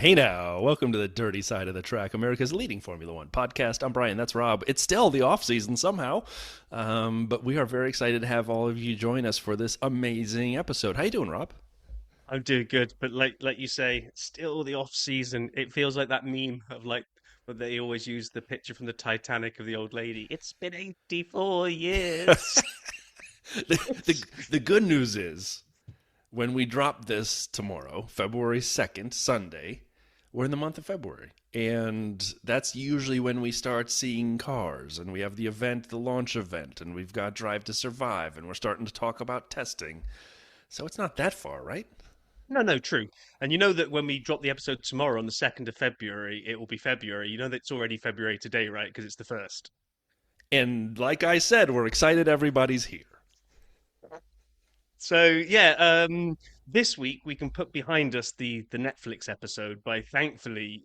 Hey now, welcome to the Dirty Side of the Track, America's leading Formula One podcast. I'm Brian, that's Rob. It's still the off season somehow, but we are very excited to have all of you join us for this amazing episode. How you doing, Rob? I'm doing good, but like you say, still the off season. It feels like that meme of like where they always use the picture from the Titanic of the old lady. It's been 84 years. The good news is when we drop this tomorrow, February 2nd, Sunday, we're in the month of February. And that's usually when we start seeing cars, and we have the event, the launch event, and we've got Drive to Survive, and we're starting to talk about testing. So it's not that far, right? No, true. And you know that when we drop the episode tomorrow on the 2nd of February, it will be February. You know that it's already February today, right? Because it's the first. And like I said, we're excited everybody's here. So yeah, this week we can put behind us the Netflix episode by thankfully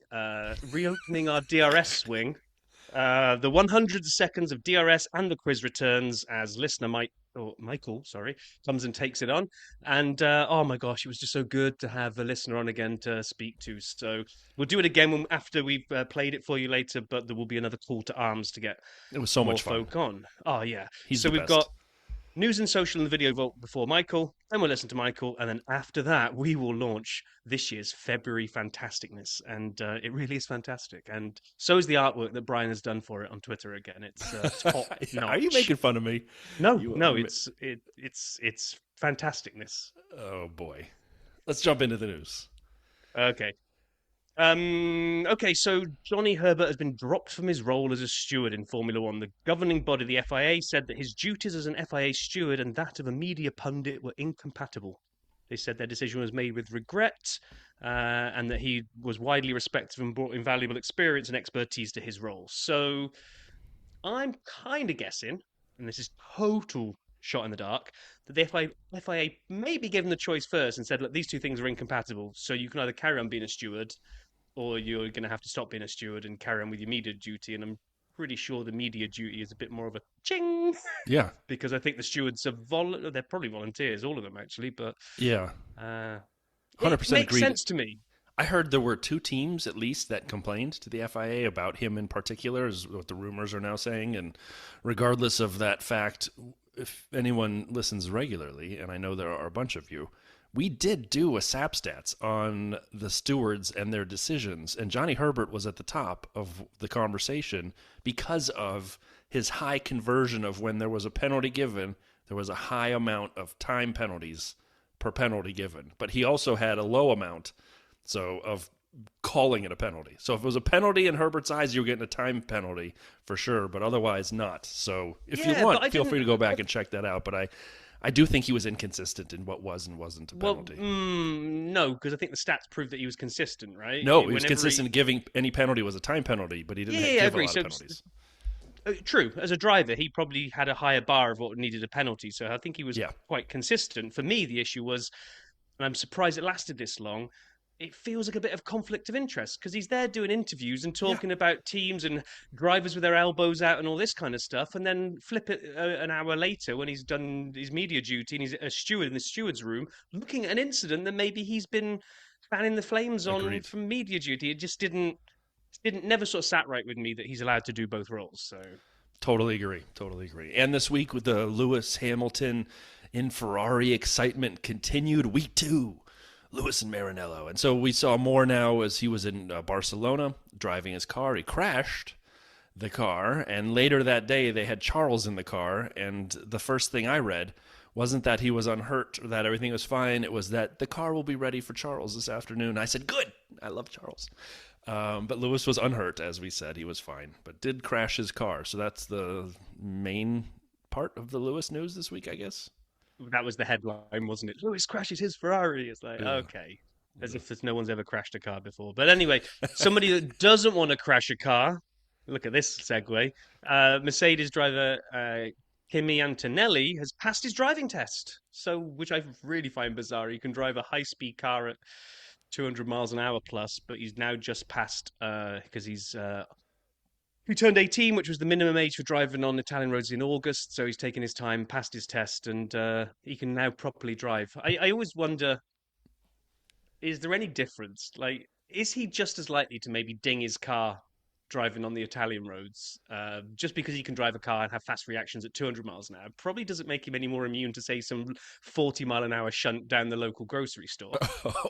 reopening our DRS swing. The 100 seconds of DRS and the quiz returns as listener Mike or Michael, sorry, comes and takes it on. And oh my gosh, it was just so good to have a listener on again to speak to. So we'll do it again after we've played it for you later. But there will be another call to arms to get It was so more much fun. folk on. Oh yeah. He's So the we've got best. news and social and the video vote before Michael, then we'll listen to Michael, and then after that, we will launch this year's February Fantasticness. And it really is fantastic. And so is the artwork that Brian has done for it on Twitter again. It's top Are you notch. making fun of me? No, You, no, it's Fantasticness. oh boy. Let's jump into the news. Okay. Okay, so Johnny Herbert has been dropped from his role as a steward in Formula One. The governing body, the FIA, said that his duties as an FIA steward and that of a media pundit were incompatible. They said their decision was made with regret, and that he was widely respected and brought invaluable experience and expertise to his role. So I'm kind of guessing, and this is total shot in the dark, that the FIA maybe gave him the choice first and said, look, these two things are incompatible. So you can either carry on being a steward or you're going to have to stop being a steward and carry on with your media duty. And I'm pretty sure the media duty is a bit more of a ching Yeah. because I think the stewards are they're probably volunteers, all of them actually, but Yeah. uh, it 100% makes agreed. sense to me. I heard there were two teams at least that complained to the FIA about him in particular, is what the rumors are now saying. And regardless of that fact, if anyone listens regularly, and I know there are a bunch of you, we did do a SAP stats on the stewards and their decisions, and Johnny Herbert was at the top of the conversation because of his high conversion of when there was a penalty given, there was a high amount of time penalties per penalty given, but he also had a low amount of calling it a penalty. So if it was a penalty in Herbert's eyes, you were getting a time penalty for sure, but otherwise not. So if you Yeah, but I want, feel didn't. free to go back and check that out. But I do think he was inconsistent in what was and wasn't a Well, penalty. no, because I think the stats prove that he was consistent, right? No, he was Whenever consistent giving any penalty was a time penalty, but he yeah, didn't yeah, I give a agree. lot of So penalties. true. As a driver, he probably had a higher bar of what needed a penalty. So I think he was Yeah, quite consistent. For me, the issue was, and I'm surprised it lasted this long. It feels like a bit of conflict of interest because he's there doing interviews and yeah, talking about teams and drivers with their elbows out and all this kind of stuff. And then flip it an hour later when he's done his media duty and he's a steward in the steward's room looking at an incident that maybe he's been fanning the flames on agreed. from media duty. It just didn't never sort of sat right with me that he's allowed to do both roles. So Totally agree. Totally agree. And this week with the Lewis Hamilton in Ferrari excitement continued week two. Lewis and Maranello. And so we saw more now as he was in Barcelona driving his car. He crashed the car. And later that day, they had Charles in the car. And the first thing I read wasn't that he was unhurt or that everything was fine. It was that the car will be ready for Charles this afternoon. I said, good. I love Charles. But Lewis was unhurt, as we said. He was fine, but did crash his car. So that's the main part of the Lewis news this week, I guess. that was the headline, wasn't it? Lewis crashes his Ferrari. It's like, Yeah. okay. As if there's no one's ever crashed a car before. But anyway, somebody that doesn't want to crash a car, look at this segue. Mercedes driver Kimi Antonelli has passed his driving test. So, which I really find bizarre. You can drive a high-speed car at 200 miles an hour plus, but he's now just passed because he turned 18, which was the minimum age for driving on Italian roads in August. So he's taken his time, passed his test, and he can now properly drive. I always wonder, is there any difference? Like, is he just as likely to maybe ding his car driving on the Italian roads just because he can drive a car and have fast reactions at 200 miles an hour? Probably doesn't make him any more immune to, say, some 40-mile-an-hour shunt down the local grocery store.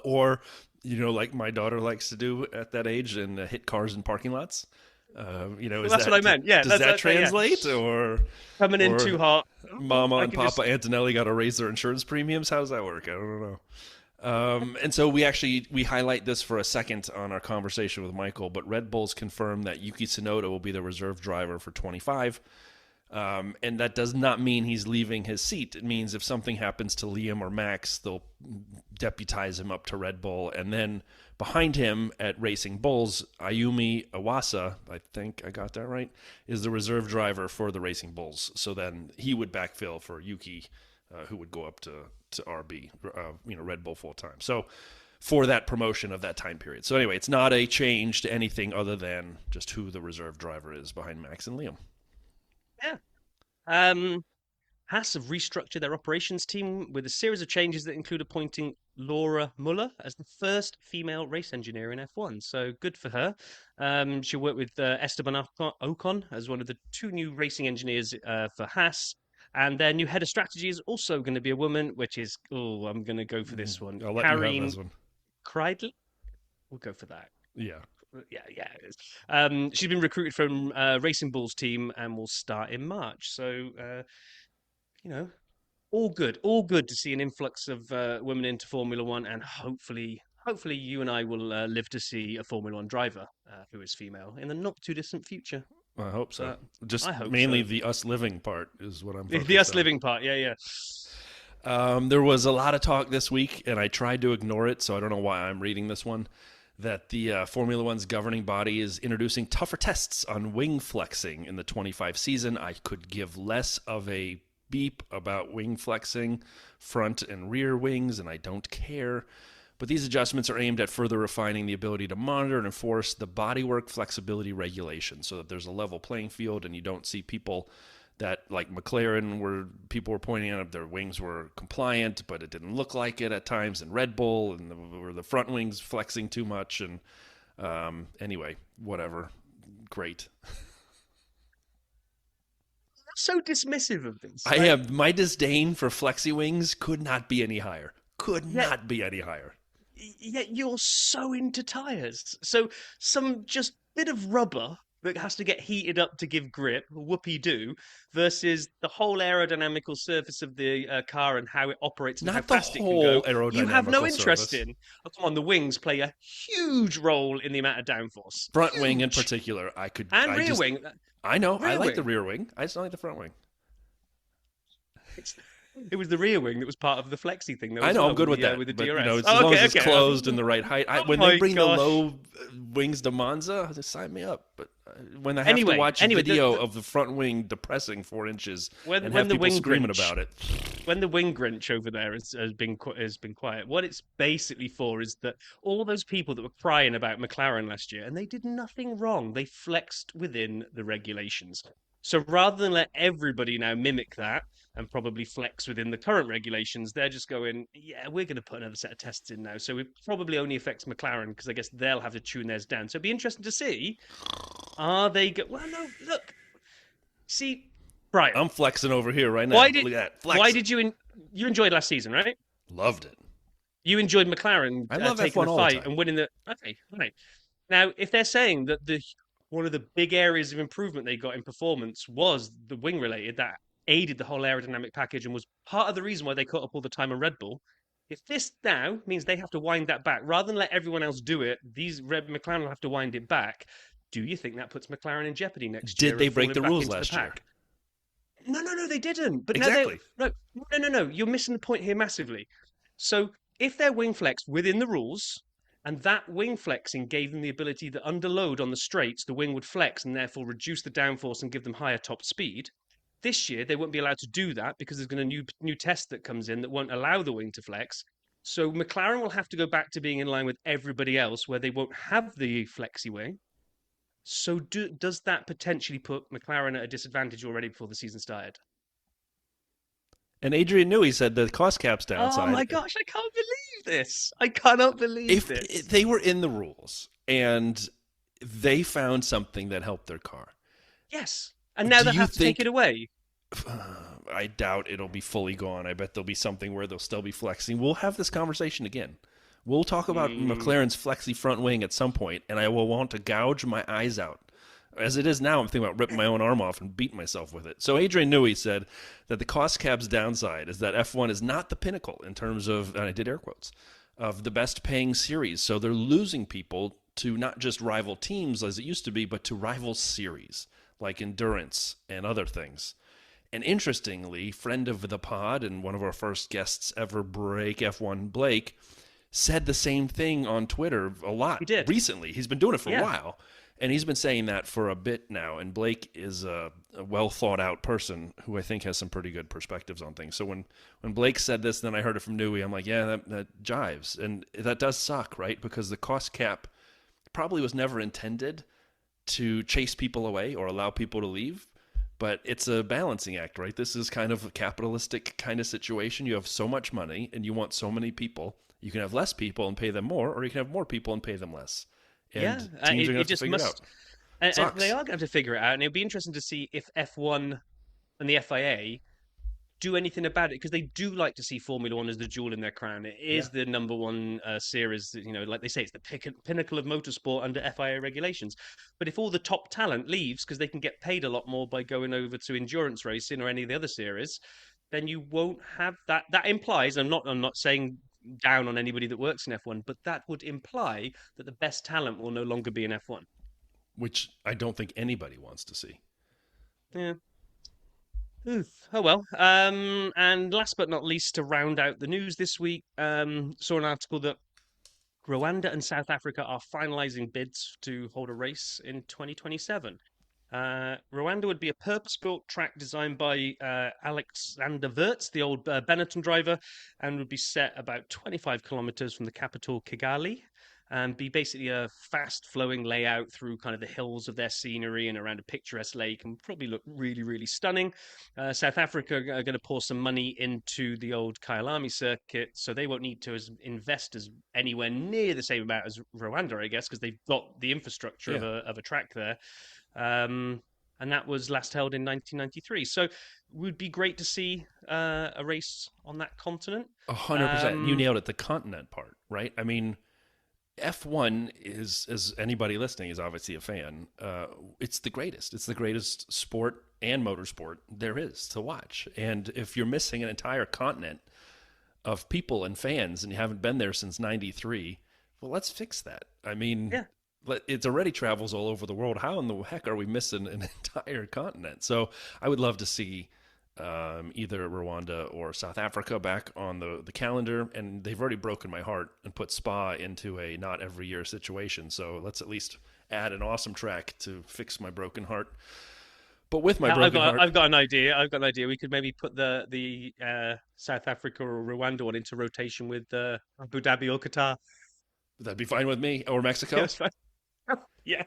Or, like my daughter likes to do at that age and hit cars in parking lots. Well, that's what I meant. Yeah, does that yeah. translate? Or coming in too hot? Mama and Papa Antonelli got to raise their insurance premiums? How does that work? I don't know. And so we highlight this for a second on our conversation with Michael, but Red Bull's confirmed that Yuki Tsunoda will be the reserve driver for 25. And that does not mean he's leaving his seat. It means if something happens to Liam or Max, they'll deputize him up to Red Bull. And then behind him at Racing Bulls, Ayumi Iwasa, I think I got that right, is the reserve driver for the Racing Bulls. So then he would backfill for Yuki, who would go up to RB, Red Bull full time. So for that promotion of that time period. So anyway, it's not a change to anything other than just who the reserve driver is behind Max and Liam. Yeah. Haas have restructured their operations team with a series of changes that include appointing Laura Muller as the first female race engineer in F1. So good for her. She'll work with Esteban Ocon as one of the 2 new racing engineers for Haas. And their new head of strategy is also going to be a woman, which is, I'm going to go for this one. I'll let you have this one. Kreidl? We'll go for that. Yeah. Yeah, it is. She's been recruited from Racing Bulls team and will start in March. So, all good to see an influx of women into Formula One, and hopefully you and I will live to see a Formula One driver who is female in the not too distant future. I hope so. Mainly the us living part is what I'm focused on. The us living part, yeah. There was a lot of talk this week, and I tried to ignore it, so I don't know why I'm reading this one, that the Formula One's governing body is introducing tougher tests on wing flexing in the 25 season. I could give less of a beep about wing flexing, front and rear wings, and I don't care. But these adjustments are aimed at further refining the ability to monitor and enforce the bodywork flexibility regulations so that there's a level playing field and you don't see people that, like McLaren, where people were pointing out their wings were compliant, but it didn't look like it at times, and Red Bull, and were the front wings flexing too much. And anyway, whatever. Great. So dismissive of this. I have my disdain for flexi wings could not be any higher. Not be any higher. Yet you're so into tires. So some just bit of rubber that has to get heated up to give grip, whoopee-doo, versus the whole aerodynamical surface of the car and how it operates and how fast it can go. You have no interest in. Oh, come on, the wings play a huge role in the amount of downforce. Front wing in particular, rear wing. I know, I like the rear wing. I just don't like the front wing. It was the rear wing that was part of the flexi thing. I know, I'm good with that. With the DRS. As long as it's closed in the right height. When they bring the low wings to Monza, just sign me up. But when I have to watch a video of the front wing depressing 4 inches and have people screaming about it. When the wing Grinch over there has been quiet, what it's basically for is that all those people that were crying about McLaren last year, and they did nothing wrong, they flexed within the regulations. So rather than let everybody now mimic that and probably flex within the current regulations, they're just going, yeah, we're going to put another set of tests in now. So it probably only affects McLaren because I guess they'll have to tune theirs down. So it'd be interesting to see, are they... Well, no, look. See, Brian. I'm flexing over here right now. Look at that. Flexing. Why did you... You enjoyed last season, right? Loved it. You enjoyed McLaren taking the fight and winning the... Okay, right. Now, if they're saying that one of the big areas of improvement they got in performance was the wing related, that aided the whole aerodynamic package and was part of the reason why they caught up all the time on Red Bull. If this now means they have to wind that back, rather than let everyone else do it, McLaren will have to wind it back. Do you think that puts McLaren in jeopardy next year? Did they break the rules last year? No, they didn't. But exactly. No. You're missing the point here massively. So if they're wing flexed within the rules, and that wing flexing gave them the ability that under load on the straights, the wing would flex and therefore reduce the downforce and give them higher top speed. This year, they won't be allowed to do that because there's going to be a new test that comes in that won't allow the wing to flex. So McLaren will have to go back to being in line with everybody else where they won't have the flexi wing. So does that potentially put McLaren at a disadvantage already before the season started? And Adrian Newey said the cost cap's downside. Oh my gosh, I can't believe this. I cannot believe If this. they were in the rules and they found something that helped their car, Yes. And now do they'll you have to take it think? away. I doubt it'll be fully gone. I bet there'll be something where they'll still be flexing. We'll have this conversation again. We'll talk about Mm, McLaren's flexy front wing at some point, and I will want to gouge my eyes out. As it is now, I'm thinking about ripping my own arm off and beating myself with it. So Adrian Newey said that the cost cap's downside is that F1 is not the pinnacle in terms of, and I did air quotes, of the best paying series. So they're losing people to not just rival teams as it used to be, but to rival series like endurance and other things. And interestingly, friend of the pod and one of our first guests ever, Break F1 Blake, said the same thing on Twitter a lot he did. recently. He's been doing it for a Yeah. while, and he's been saying that for a bit now. And Blake is a well thought out person who I think has some pretty good perspectives on things. So when Blake said this, then I heard it from Newey. I'm like, yeah, that jives, and that does suck, right? Because the cost cap probably was never intended to chase people away or allow people to leave. But it's a balancing act, right? This is kind of a capitalistic kind of situation. You have so much money and you want so many people. You can have less people and pay them more, or you can have more people and pay them less. And Yeah. teams are going to have to Just figure it must. out. And Sucks. they are going to figure it out. And it'll be interesting to see if F1 and the FIA do anything about it, because they do like to see Formula One as the jewel in their crown. It is the number one series, like they say, it's the pinnacle of motorsport under FIA regulations. But if all the top talent leaves because they can get paid a lot more by going over to endurance racing or any of the other series, then you won't have that. That implies, I'm not saying down on anybody that works in F1, but that would imply that the best talent will no longer be in F1. Which I don't think anybody wants to see. Yeah. Oof. Oh well. And last but not least, to round out the news this week, saw an article that Rwanda and South Africa are finalizing bids to hold a race in 2027. Rwanda would be a purpose-built track designed by Alexander Wirtz, the old Benetton driver, and would be set about 25 kilometers from the capital, Kigali, and be basically a fast-flowing layout through kind of the hills of their scenery and around a picturesque lake, and probably look really, really stunning. South Africa are going to pour some money into the old Kyalami circuit, so they won't need to invest as anywhere near the same amount as Rwanda, I guess, because they've got the infrastructure of a track there. And that was last held in 1993. So it would be great to see a race on that continent. 100%. You nailed it. The continent part, right? I mean, F1 is, as anybody listening is obviously a fan, it's the greatest. It's the greatest sport and motorsport there is to watch. And if you're missing an entire continent of people and fans and you haven't been there since 93, well, let's fix that. I mean, Yeah. it already travels all over the world. How in the heck are we missing an entire continent? So I would love to see either Rwanda or South Africa back on the calendar. And they've already broken my heart and put Spa into a not every year situation. So let's at least add an awesome track to fix my broken heart. But with my broken heart, I've got an idea. We could maybe put the South Africa or Rwanda one into rotation with Abu Dhabi or Qatar. that'd be fine with me. Or Mexico. Yes, fine. Yeah.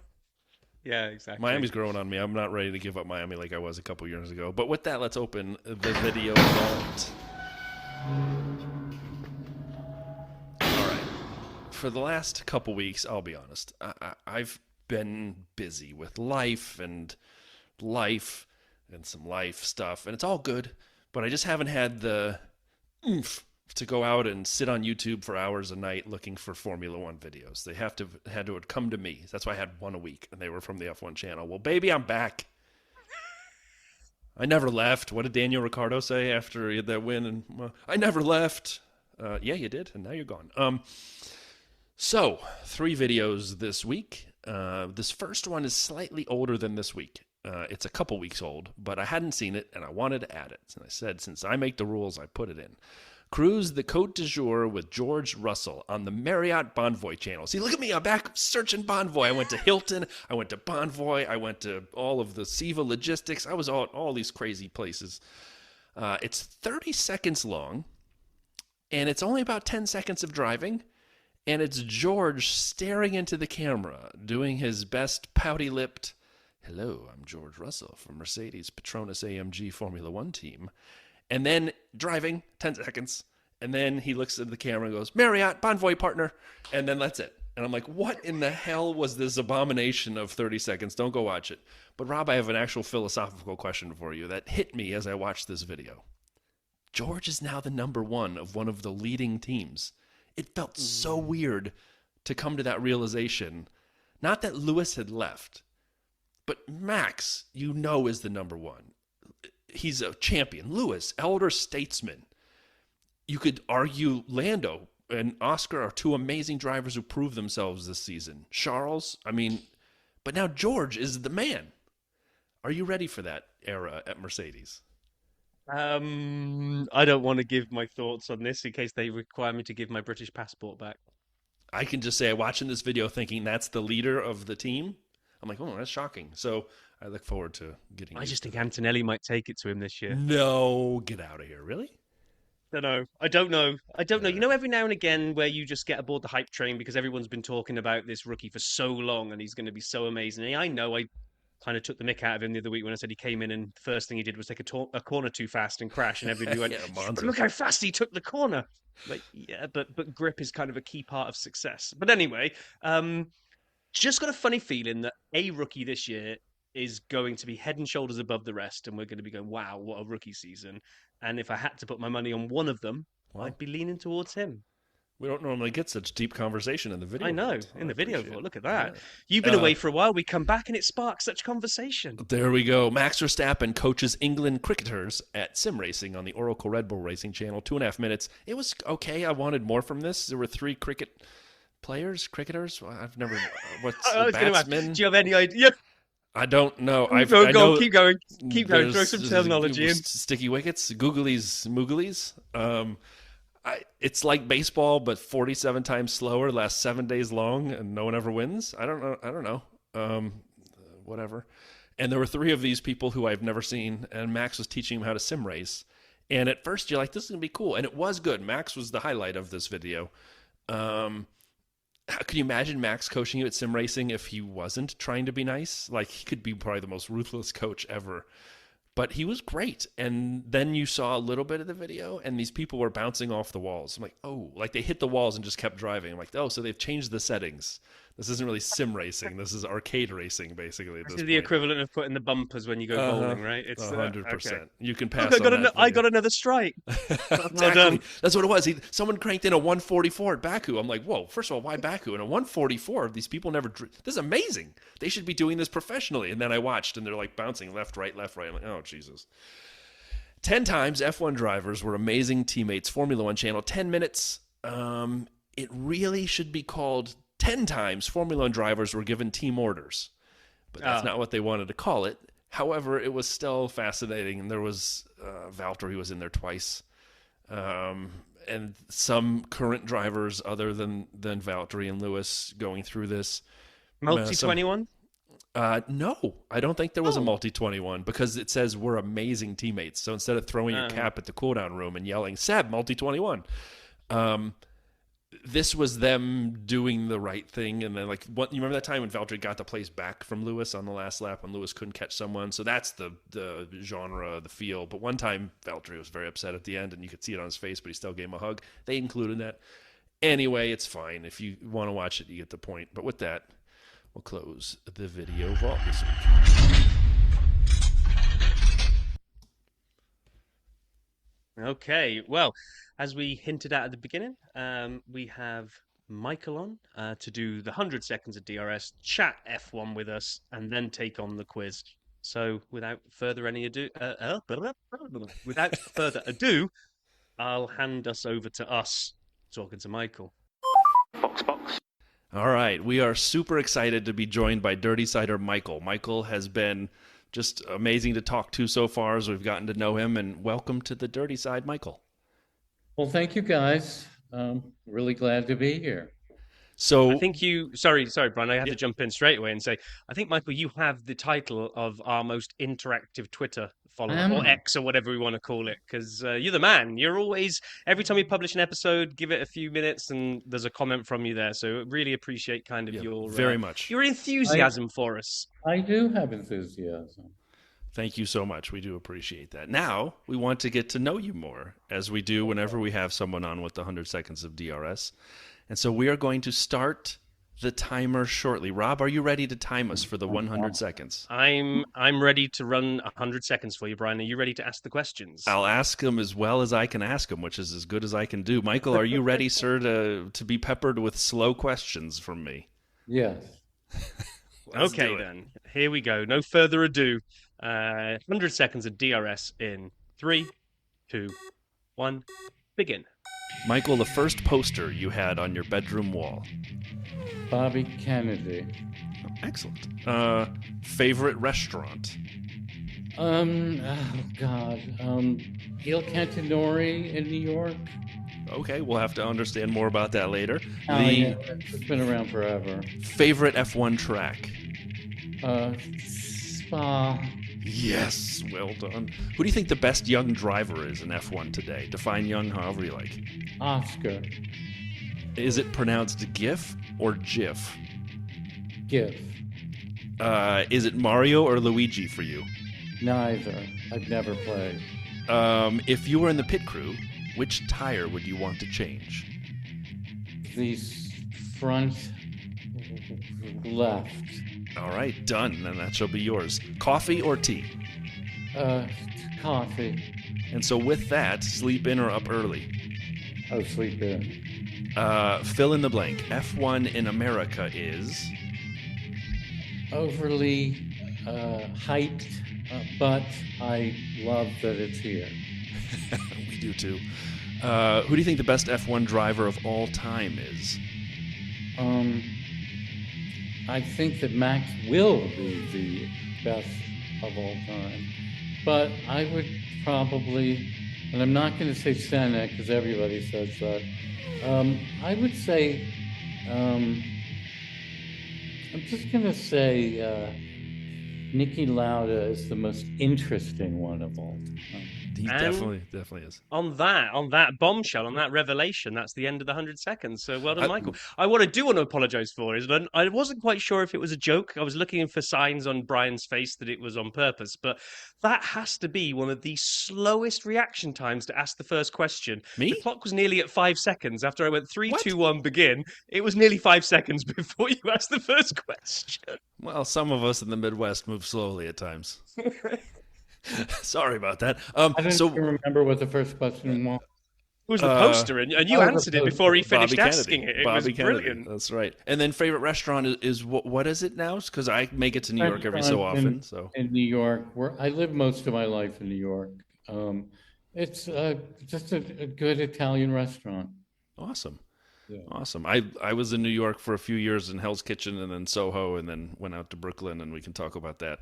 Yeah, exactly. Miami's growing on me. I'm not ready to give up Miami like I was a couple years ago. But with that, let's open the video vault. All right. For the last couple weeks, I'll be honest, I've been busy with life and some life stuff, and it's all good, but I just haven't had the oomph to go out and sit on YouTube for hours a night looking for Formula One videos. They had to come to me. That's why I had one a week, and they were from the F1 channel. Well, baby, I'm back. I never left. What did Daniel Ricciardo say after he had that win? And I never left. Yeah, you did, and now you're gone. So 3 videos this week. This first one is slightly older than this week. It's a couple weeks old, but I hadn't seen it, and I wanted to add it. And I said, since I make the rules, I put it in. Cruise the Côte d'Azur with George Russell on the Marriott Bonvoy channel. See, look at me. I'm back searching Bonvoy. I went to Hilton. I went to Bonvoy. I went to all of the Siva Logistics. I was all these crazy places. It's 30 seconds long, and it's only about 10 seconds of driving. And it's George staring into the camera, doing his best pouty-lipped, "Hello, I'm George Russell from Mercedes Petronas AMG Formula One team." And then driving 10 seconds, And then he looks at the camera and goes, Marriott, Bonvoy partner. And then that's it. And I'm like, what in the hell was this abomination of 30 seconds? Don't go watch it. But Rob, I have an actual philosophical question for you that hit me as I watched this video. George is now the number one of the leading teams. It felt so weird to come to that realization. Not that Lewis had left, but Max, is the number one. He's a champion. Lewis, elder statesman. You could argue Lando and Oscar are two amazing drivers who proved themselves this season. Charles, but now George is the man. Are you ready for that era at Mercedes? I don't want to give my thoughts on this in case they require me to give my British passport back. I can just say, watching this video thinking that's the leader of the team, I'm like, oh, that's shocking. So I look forward to getting I just think Antonelli might take it to him this year. No, get out of here. Really? I don't know. You know, every now and again where you just get aboard the hype train because everyone's been talking about this rookie for so long and he's going to be so amazing. I know I kind of took the mick out of him the other week when I said he came in and the first thing he did was take a corner too fast and crash, and everybody went, but look how fast he took the corner. Like, yeah, but grip is kind of a key part of success. But anyway, just got a funny feeling that a rookie this year is going to be head and shoulders above the rest, and we're going to be going, wow, what a rookie season. And if I had to put my money on one of them, I'd be leaning towards him. We don't normally get such deep conversation in the video. I know, vault. in the video vault. Look at that. Yeah. You've been away for a while. We come back and it sparks such conversation. There we go. Max Verstappen coaches England cricketers at sim racing on the Oracle Red Bull Racing Channel. 2.5 minutes. It was okay. I wanted more from this. There were 3 cricketers. I've never. What's batsmen? Do you have any idea? I don't know. Keep going. Throw some terminology in. Sticky wickets, googlies, mooglies. It's like baseball, but 47 times slower, lasts 7 days long, and no one ever wins. I don't know. Whatever. And there were 3 of these people who I've never seen, and Max was teaching them how to sim race. And at first, you're like, this is going to be cool. And it was good. Max was the highlight of this video. Can you imagine Max coaching you at sim racing if he wasn't trying to be nice? Like, he could be probably the most ruthless coach ever. But he was great. And then you saw a little bit of the video, and these people were bouncing off the walls. I'm like, oh, like they hit the walls and just kept driving. I'm like, oh, so they've changed the settings. This isn't really sim racing. This is arcade racing, basically. This is the equivalent of putting the bumpers when you go bowling, right? It's 100%. Okay. You can pass I got another strike. Exactly. Well done. That's what it was. Someone cranked in a 144 at Baku. I'm like, whoa, first of all, why Baku? And a 144, these people never... This is amazing. They should be doing this professionally. And then I watched, and they're like bouncing left, right. I'm like, oh, Jesus. 10 times F1 drivers were amazing teammates. Formula One channel, 10 minutes. It really should be called 10 times Formula One drivers were given team orders. But that's not what they wanted to call it. However, it was still fascinating. And there was Valtteri was in there twice. And some current drivers other than Valtteri and Lewis going through this. Multi-21? No, I don't think there was a multi-21 because it says we're amazing teammates. So instead of throwing your cap at the cooldown room and yelling, Seb, multi-21, this was them doing the right thing. And then, like, you remember that time when Valtteri got the place back from Lewis on the last lap when Lewis couldn't catch someone? So that's the genre, the feel. But one time Valtteri was very upset at the end, and you could see it on his face, but he still gave him a hug. They included that. Anyway, it's fine. If you want to watch it, you get the point. But with that, we'll close the video vault this week. Okay, well, as we hinted at the beginning, we have Michael on to do the 100 seconds of DRS, chat F1 with us, and then take on the quiz. So, without further ado, I'll hand us over to us talking to Michael. Box. All right, we are super excited to be joined by Dirty Sider Michael. Michael has been just amazing to talk to so far as we've gotten to know him, and welcome to the Dirty Side, Michael. Well, thank you, guys. Really glad to be here. So I think sorry, Brian, I have to jump in straight away and say, I think, Michael, you have the title of our most interactive Twitter follower, or X, or whatever we want to call it, because you're the man. You're always, every time we publish an episode, give it a few minutes and there's a comment from you there. So really appreciate kind of your very much your enthusiasm for us. I do have enthusiasm. Thank you so much. We do appreciate that. Now, we want to get to know you more, as we do whenever we have someone on with the 100 seconds of DRS. And so we are going to start the timer shortly. Rob, are you ready to time us for the 100 seconds? I'm ready to run 100 seconds for you, Brian. Are you ready to ask the questions? I'll ask them as well as I can ask them, which is as good as I can do. Michael, are you ready, sir, to be peppered with slow questions from me? Yes. Okay, then. Here we go. No further ado. 100 seconds of DRS in 3, 2, 1, begin. Michael, the first poster you had on your bedroom wall. Bobby Kennedy. Excellent. Favorite restaurant? Oh God. Il Cantinori in New York. Okay, we'll have to understand more about that later. Yeah, it's been around forever. Favorite F1 track? Spa. Yes, well done. Who do you think the best young driver is in F1 today? Define young however you like. Oscar. Is it pronounced GIF or GIF? GIF. Is it Mario or Luigi for you? Neither. I've never played. If you were in the pit crew, which tire would you want to change? The front left. All right, done. Then that shall be yours. Coffee or tea? Coffee. And so with that, sleep in or up early? Oh, sleep in. Fill in the blank. F1 in America is? Overly hyped, but I love that it's here. We do too. Who do you think the best F1 driver of all time is? I think that Max will be the best of all time. But I would probably, and I'm not going to say Senna because everybody says that. I would say, I'm just going to say Niki Lauda is the most interesting one of all time. He definitely is. On that bombshell, on that revelation, that's the end of the 100 seconds. So well done, Michael. What I do want to apologise for is that I wasn't quite sure if it was a joke. I was looking for signs on Brian's face that it was on purpose, but that has to be one of the slowest reaction times to ask the first question. Me? The clock was nearly at 5 seconds after I went 3, 2, 1, begin. It was nearly 5 seconds before you asked the first question. Well, some of us in the Midwest move slowly at times. Sorry about that. I don't remember what the first question was. It was the poster, and you answered it before he finished asking it. It was brilliant. That's right. And then favorite restaurant is what is it now? Because I make it to New York every so often. In New York, where I lived most of my life in New York. It's just a good Italian restaurant. Awesome. Yeah. Awesome. I was in New York for a few years in Hell's Kitchen and then Soho and then went out to Brooklyn, and we can talk about that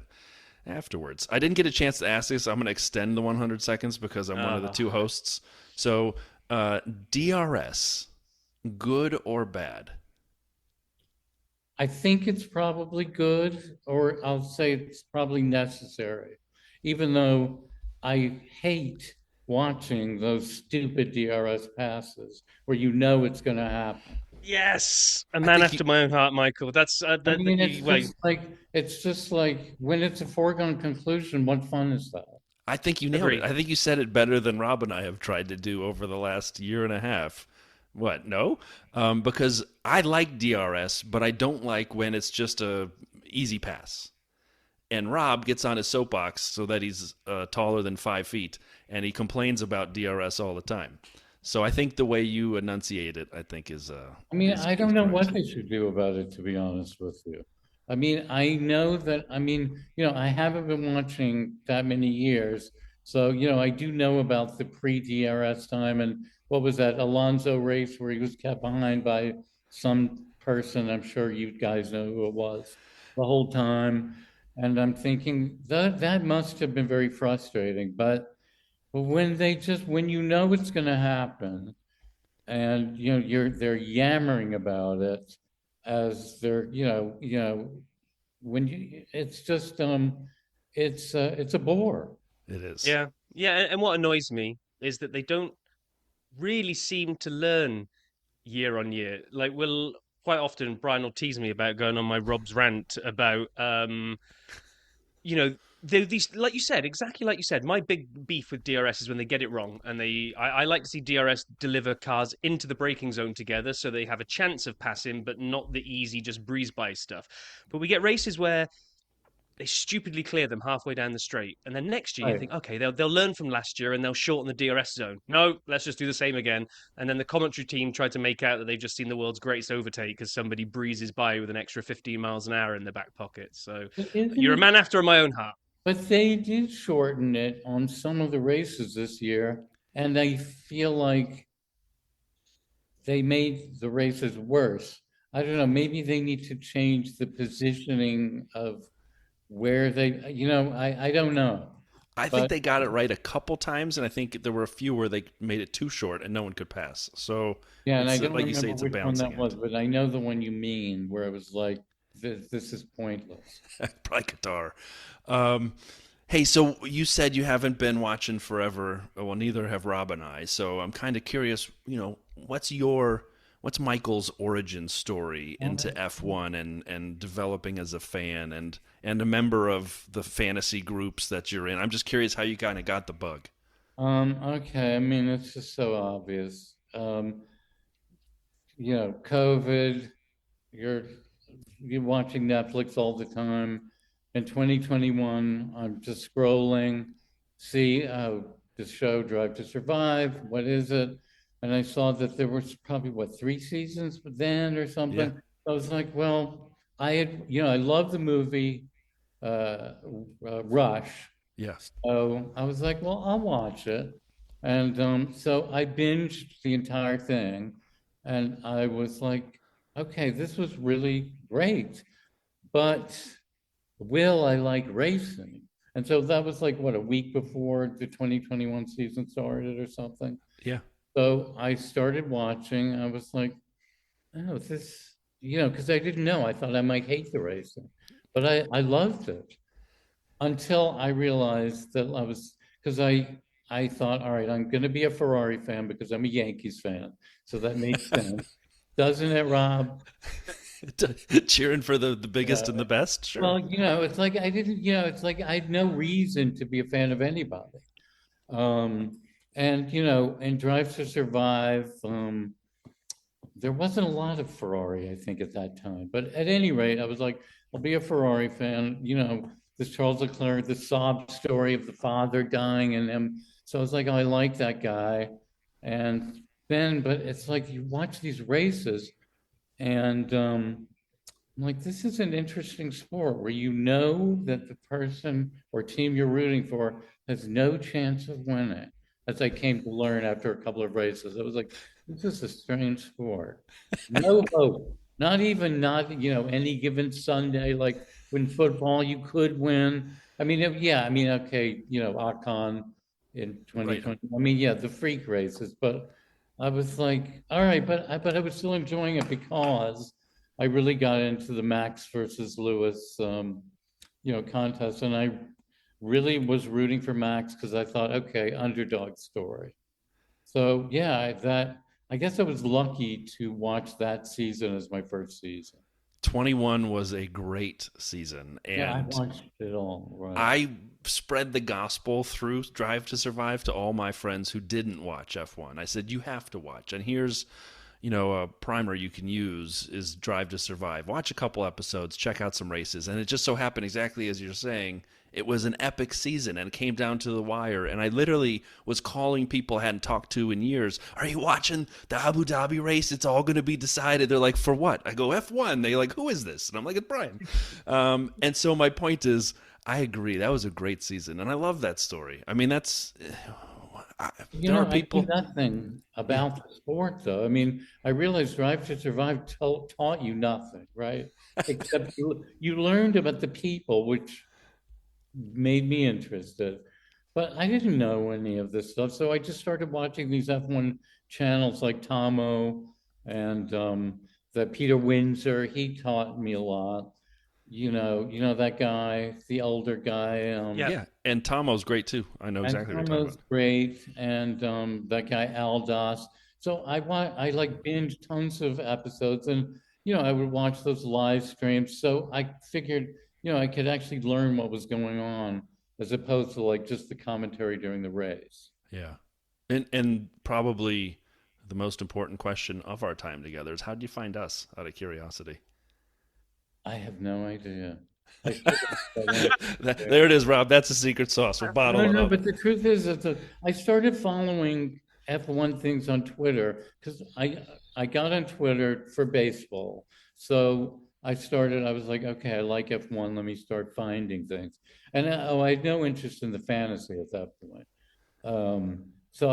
afterwards. I didn't get a chance to ask this. I'm going to extend the 100 seconds because I'm one of the two hosts. So, DRS, good or bad? I think it's probably good, or I'll say it's probably necessary, even though I hate watching those stupid DRS passes where you know it's going to happen. Yes, a man after my own heart, Michael. That's it's just like when it's a foregone conclusion. What fun is that? I think you nailed it. I think you said it better than Rob and I have tried to do over the last year and a half. What? No, because I like DRS, but I don't like when it's just a easy pass. And Rob gets on his soapbox so that he's taller than 5 feet, and he complains about DRS all the time. So I think the way you enunciate it, I think is. I don't know what they should do about it, to be honest with you. I mean, I know that. I haven't been watching that many years, so I do know about the pre-DRS time and what was that Alonso race where he was kept behind by some person. I'm sure you guys know who it was the whole time, and I'm thinking that must have been very frustrating, but. But when you know it's going to happen, and they're yammering about it, as they're it's just it's a bore. It is. Yeah. And what annoys me is that they don't really seem to learn year on year. Like, quite often Brian will tease me about going on my Rob's rant about these, like you said, exactly like you said. My big beef with DRS is when they get it wrong, and I like to see DRS deliver cars into the braking zone together, so they have a chance of passing, but not the easy just breeze by stuff. But we get races where they stupidly clear them halfway down the straight, and then next year you Right. think, okay, they'll learn from last year and they'll shorten the DRS zone. No, let's just do the same again. And then the commentary team tried to make out that they've just seen the world's greatest overtake because somebody breezes by with an extra 15 miles an hour in their back pocket. So But isn't you're a it- man after my own heart. But they did shorten it on some of the races this year, and I feel like they made the races worse. I don't know, maybe they need to change the positioning of where they, I don't know. I think But- they got it right a couple times, and I think there were a few where they made it too short and no one could pass. So Yeah, and I it's, don't like you remember say, it's a which one balancing that was, act. but I know the one you mean, where it was like, this is pointless. Probably Qatar. Hey, so you said you haven't been watching forever. Well, neither have Rob and I. So I'm kind of curious. What's Michael's origin story into F1 and developing as a fan and a member of the fantasy groups that you're in? I'm just curious how you kind of got the bug. Okay, I mean, it's just so obvious. COVID, you're watching Netflix all the time. In 2021, I'm just scrolling, see the show Drive to Survive. What is it? And I saw that there was probably what 3 seasons then or something. Yeah. I was like, well, I love the movie Rush. Yes. So I was like, well, I'll watch it. And so I binged the entire thing. And I was like, okay, this was really great. But will I like racing? And so that was like, what, a week before the 2021 season started or something. Yeah. So I started watching. I was like, oh, this, because I didn't know. I thought I might hate the racing. But I loved it until I realized that because I thought, all right, I'm going to be a Ferrari fan because I'm a Yankees fan. So that makes sense. Doesn't it, Rob? Cheering for the biggest and the best? Sure. Well, it's like I didn't, it's like I had no reason to be a fan of anybody. And, in Drive to Survive, there wasn't a lot of Ferrari, I think, at that time. But at any rate, I was like, I'll be a Ferrari fan. This Charles Leclerc, the sob story of the father dying and him. So I was like, oh, I like that guy. And then, but it's like you watch these races and I'm like, this is an interesting sport where that the person or team you're rooting for has no chance of winning. As I came to learn after a couple of races, I was like, this is a strange sport. No hope. Not any given Sunday, like when football you could win. I mean, okay, Ocon in 2020. Right. I mean, yeah, the freak races, but I was like, all right, but I was still enjoying it because I really got into the Max versus Lewis, contest, and I really was rooting for Max because I thought, okay, underdog story. So yeah, I guess I was lucky to watch that season as my first season. 21 was a great season, and Yeah, I watched it all. Right. I spread the gospel through Drive to Survive to all my friends who didn't watch F1. I said, you have to watch, and here's a primer you can use is Drive to Survive. Watch a couple episodes, check out some races, and it just so happened exactly as you're saying. It was an epic season, and it came down to the wire. And I literally was calling people I hadn't talked to in years. Are you watching the Abu Dhabi race? It's all going to be decided. They're like, for what? I go, F1. They're like, who is this? And I'm like, it's Brian. And so my point is, I agree. That was a great season, and I love that story. I mean, that's... there are people. I knew nothing about the sport, though. I mean, I realized Drive to Survive taught you nothing, right? Except you learned about the people, which made me interested. But I didn't know any of this stuff, so I just started watching these F1 channels like Tomo and the Peter Windsor. He taught me a lot. That guy, the older guy. Yeah, and Tomo's great too. I know exactly what you're talking about. Great, and that guy Aldos. So I like binge tons of episodes, and I would watch those live streams. So I figured, I could actually learn what was going on as opposed to like just the commentary during the race. Yeah. And probably the most important question of our time together is, how did you find us, out of curiosity? I have no idea. I should have There it is, Rob. That's the secret sauce. We'll bottle no, it no, up. but the truth is that I started following F1 things on Twitter because I got on Twitter for baseball. So I was like, okay, I like F1. Let me start finding things. And I had no interest in the fantasy at that point. So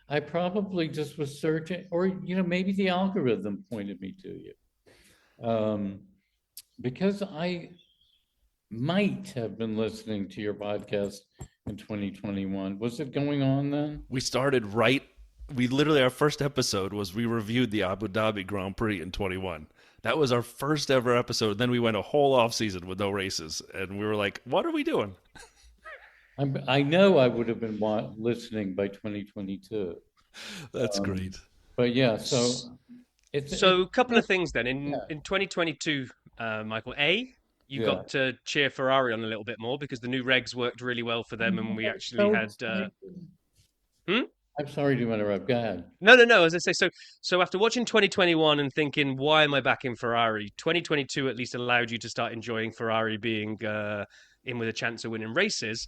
I probably just was searching, or, maybe the algorithm pointed me to you. Because I might have been listening to your podcast in 2021. Was it going on then? We started our first episode was we reviewed the Abu Dhabi Grand Prix in 21. That was our first ever episode. Then we went a whole off season with no races. And we were like, what are we doing? I know I would have been listening by 2022. That's great. But yeah, so a couple of things then. In 2022, Michael, you got to cheer Ferrari on a little bit more because the new regs worked really well for them, and we actually had. I'm sorry to interrupt. Go ahead. No. As I say, so after watching 2021 and thinking, why am I back in Ferrari? 2022 at least allowed you to start enjoying Ferrari being in with a chance of winning races.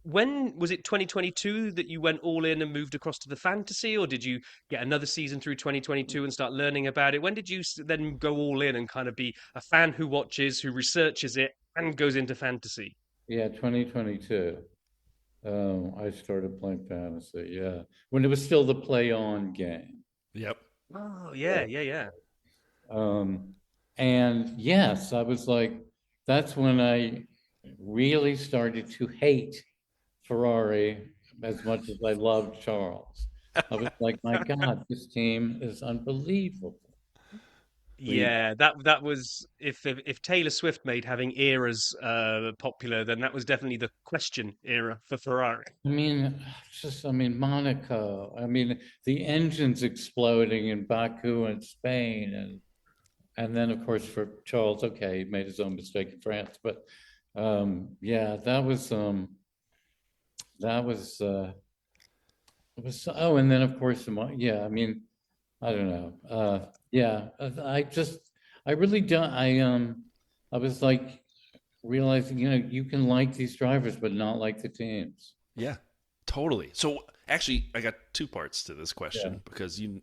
When was it 2022 that you went all in and moved across to the fantasy, or did you get another season through 2022 and start learning about it? When did you then go all in and kind of be a fan who watches, who researches it, and goes into fantasy? Yeah, 2022. I started playing fantasy. Yeah, when it was still the play on game. Yep. Oh yeah. And yes, I was like, that's when I really started to hate Ferrari as much as I loved Charles. I was like, my God, this team is unbelievable. Yeah, that was if Taylor Swift made having eras popular, then that was definitely the question era for Ferrari. I mean, Monaco. I mean, the engines exploding in Baku and Spain, and then of course for Charles, okay, he made his own mistake in France, but yeah, that was it was. Oh, and then of course, yeah. I mean, I don't know. Yeah, I really don't. I was like realizing, you can like these drivers, but not like the teams. Yeah, totally. So actually, I got two parts to this question because you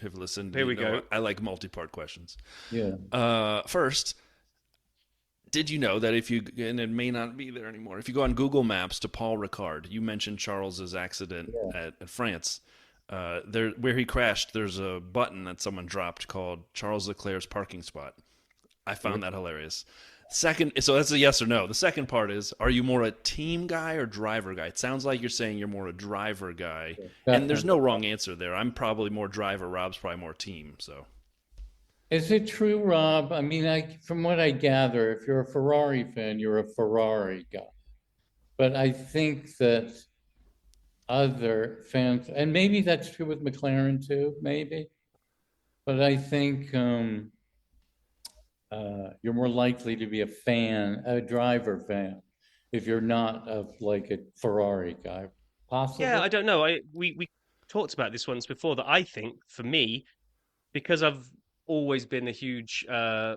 have listened. Here we go. I like multi-part questions. Yeah. First, did you know that and it may not be there anymore, if you go on Google Maps to Paul Ricard, you mentioned Charles's accident at France. Where he crashed, there's a button that someone dropped called Charles Leclerc's parking spot. I found that hilarious. Second, so that's a yes or no. The second part is, are you more a team guy or driver guy? It sounds like you're saying you're more a driver guy. And there's no wrong answer there. I'm probably more driver. Rob's probably more team. So, is it true, Rob? I mean, from what I gather, if you're a Ferrari fan, you're a Ferrari guy. But I think that other fans, and maybe that's true with McLaren too, maybe. But I think you're more likely to be a driver fan, if you're not like a Ferrari guy. Possibly. Yeah, I don't know. We talked about this once before, that I think for me, because I've always been a huge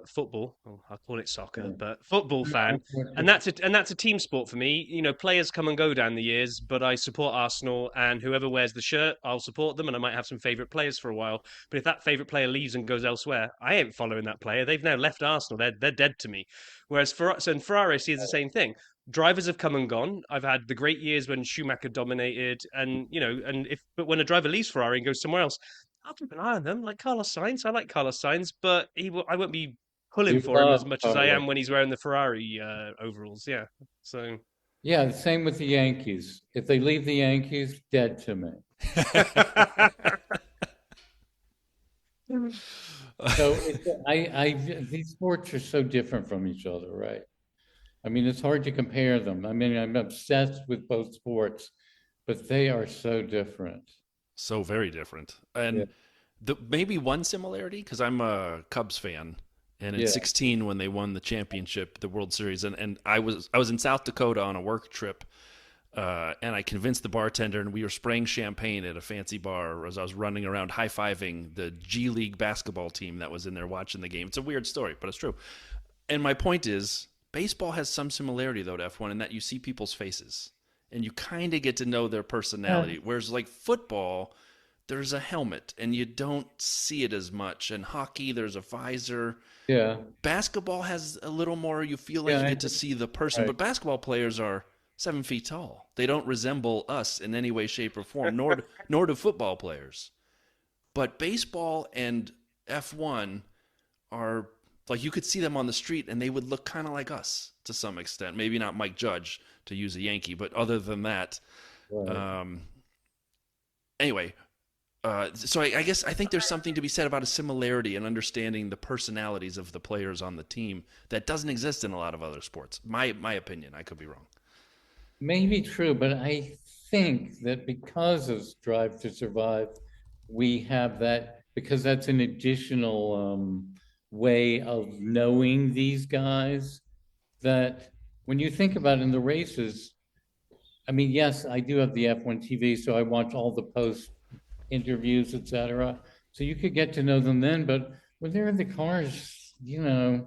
football, I call it soccer, but football fan, and that's a team sport for me. Players come and go down the years, but I support Arsenal, and whoever wears the shirt, I'll support them, and I might have some favourite players for a while. But if that favourite player leaves and goes elsewhere, I ain't following that player. They've now left Arsenal. They're dead to me. Whereas in Ferrari, I see it's the same thing. Drivers have come and gone. I've had the great years when Schumacher dominated, but when a driver leaves Ferrari and goes somewhere else, I'll keep an eye on them. Like Carlos Sainz, I like Carlos Sainz, but I won't be pulling for him as much as I am when he's wearing the Ferrari overalls. Yeah, so yeah, the same with the Yankees. If they leave the Yankees, dead to me. So these sports are so different from each other, right? I mean, it's hard to compare them. I mean, I'm obsessed with both sports, but they are so different. So very different. And maybe one similarity, because I'm a Cubs fan, And in Yeah. 16, when they won the championship, the World Series, and I was in South Dakota on a work trip, and I convinced the bartender, and we were spraying champagne at a fancy bar as I was running around high-fiving the G League basketball team that was in there watching the game. It's a weird story, but it's true. And my point is, baseball has some similarity, though, to F1 in that you see people's faces, and you kind of get to know their personality. Whereas, like football, there's a helmet, and you don't see it as much. And hockey, there's a visor. Yeah. Basketball has a little more. You feel like Yeah, you get to see the person, right. but basketball players are 7 feet tall. They don't resemble us in any way, shape, or form, nor do football players. But baseball and F1 are like you could see them on the street, and they would look kind of like us to some extent. Maybe not Mike Judge, to use a Yankee, but other than that, Right. anyway. So I guess I think there's something to be said about a similarity and understanding the personalities of the players on the team that doesn't exist in a lot of other sports. My opinion. I could be wrong. Maybe true, but I think that because of Drive to Survive, we have that because that's an additional way of knowing these guys. That when you think about in the races, I mean, yes, I do have the F1 TV, so I watch all the post interviews, etc. So you could get to know them then. But when they're in the cars, if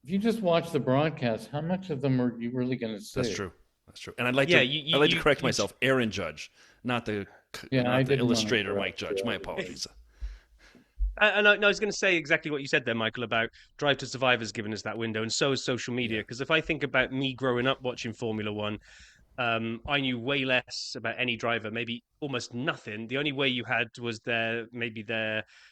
you just watch the broadcast, how much of them are you really going to That's see? true. That's true. And I'd like Yeah, to correct myself. Aaron Judge, not the Yeah, I didn't want to illustrator Mike correct Judge. you. My apologies. And I was going to say exactly what you said there, Michael, about Drive to Survive has given us that window, and so has social media. Yeah. Because if I think about me growing up watching Formula One, I knew way less about any driver, maybe almost nothing. The only way you had was their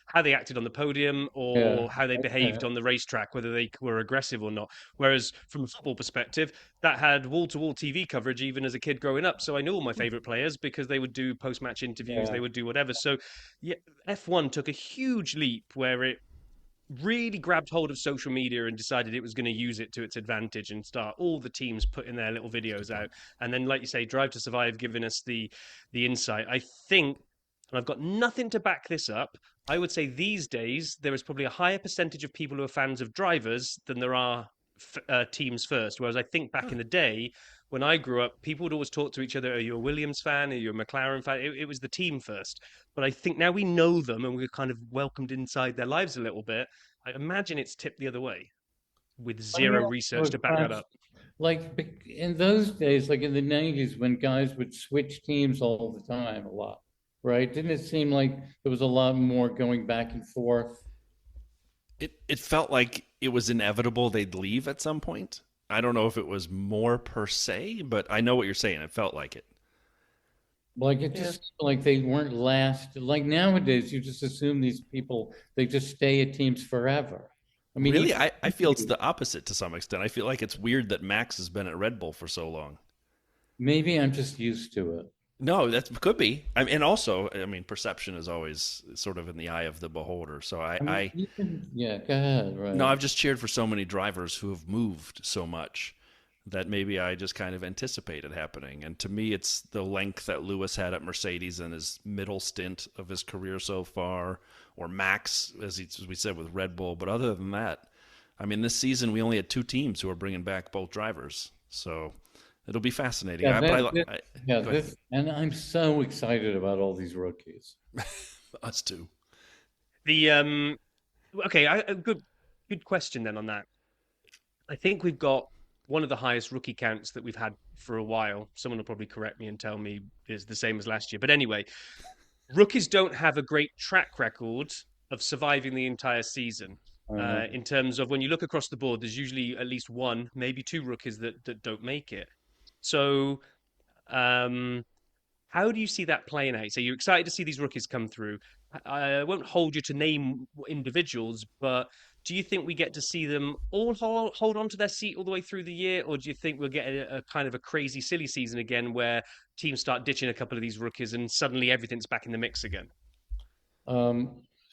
how they acted on the podium Yeah. or how they behaved on the racetrack, whether they were aggressive or not. Whereas from a football perspective, that had wall-to-wall TV coverage even as a kid growing up. So I knew all my favorite players because they would do post-match interviews, Yeah. they would do whatever. So yeah, F1 took a huge leap where it really grabbed hold of social media and decided it was going to use it to its advantage and start all the teams putting their little videos out. And then, like you say, Drive to Survive giving us the insight. I think, and I've got nothing to back this up, I would say these days there is probably a higher percentage of people who are fans of drivers than there are teams first. Whereas I think back in the day, when I grew up, people would always talk to each other. Are you a Williams fan? Are you a McLaren fan? It was the team first. But I think now we know them and we're kind of welcomed inside their lives a little bit. I imagine it's tipped the other way with Oh, yeah, zero research to back that up. like in those days, like in the 90s, when guys would switch teams all the time, a lot, right? Didn't it seem like there was a lot more going back and forth? It felt like it was inevitable they'd leave at some point. I don't know if it was more per se, but I know what you're saying. It felt like it. Like it just seemed like they weren't last. Like nowadays, you just assume these people they just stay at teams forever. I mean, Really, even I feel it's the opposite to some extent. I feel like it's weird that Max has been at Red Bull for so long. maybe I'm just used to it. No, that could be. I mean, and also, I mean, perception is always sort of in the eye of the beholder. So I mean, yeah, go ahead, no, right? I've just cheered for so many drivers who have moved so much that maybe I just kind of anticipated happening. And to me, it's the length that Lewis had at Mercedes in his middle stint of his career so far, or Max, as we said, with Red Bull. But other than that, I mean, this season we only had two teams who are bringing back both drivers. So it'll be fascinating. Yeah, Go ahead. and I'm so excited about all these rookies. Us too. The okay, a good question then on that. I think we've got one of the highest rookie counts that we've had for a while. Someone will probably correct me and tell me is the same as last year. But anyway, rookies don't have a great track record of surviving the entire season. In terms of when you look across the board, there's usually at least one, maybe two rookies that don't make it. So, how do you see that playing out? So you're excited to see these rookies come through. I won't hold you to name individuals, but do you think we get to see them all hold on to their seat all the way through the year, or do you think we'll get a kind of a crazy, silly season again where teams start ditching a couple of these rookies and suddenly everything's back in the mix again?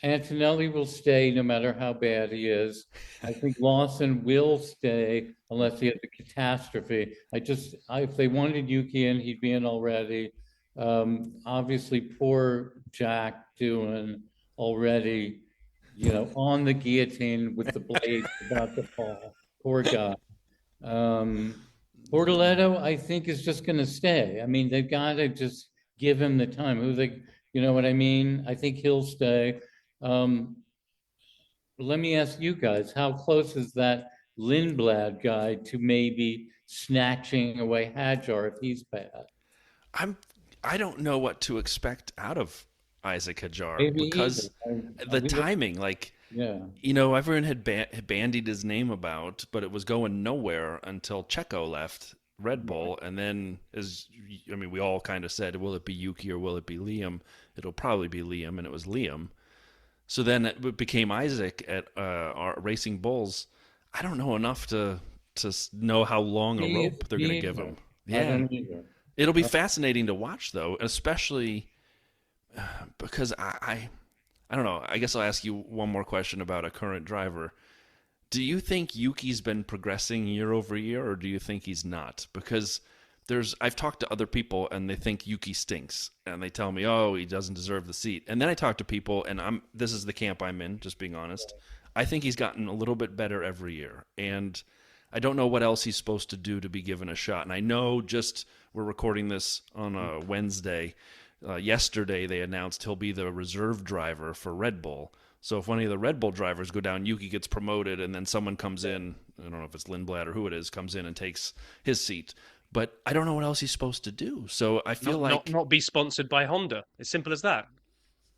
Antonelli will stay no matter how bad he is. I think Lawson will stay unless he has a catastrophe. If they wanted Yuki in, he'd be in already. Obviously, poor Jack doing already. on the guillotine with the blade about to fall. Poor guy. Bortoletto, I think, is just going to stay. I mean, they've got to just give him the time. You know what I mean? I think he'll stay. Um, Let me ask you guys, how close is that Lindblad guy to maybe snatching away Hajar if he's bad? I'm I don't know what to expect out of Isaac Hajar Maybe either. because the We timing, like, yeah. everyone had bandied his name about, but it was going nowhere until Checo left Red Bull, and then we all kind of said, will it be Yuki or will it be Liam? It'll probably be Liam, and it was Liam. So then it became Isaac at our Racing Bulls. I don't know enough to know how long a rope they're going to give him. I don't either. It'll be fascinating to watch, though, especially because I don't know. I guess I'll ask you one more question about a current driver. Do you think Yuki's been progressing year over year, or do you think he's not? Because I've talked to other people and they think Yuki stinks, and they tell me, oh, he doesn't deserve the seat. And then I talk to people, and this is the camp I'm in, just being honest. I think he's gotten a little bit better every year, and I don't know what else he's supposed to do to be given a shot. And I know we're recording this on a Wednesday. Yesterday they announced he'll be the reserve driver for Red Bull. So if one of the Red Bull drivers go down, Yuki gets promoted, and then someone comes in, I don't know if it's Lindblad or who it is, comes in and takes his seat. But I don't know what else he's supposed to do. So I feel not be sponsored by Honda. It's simple as that.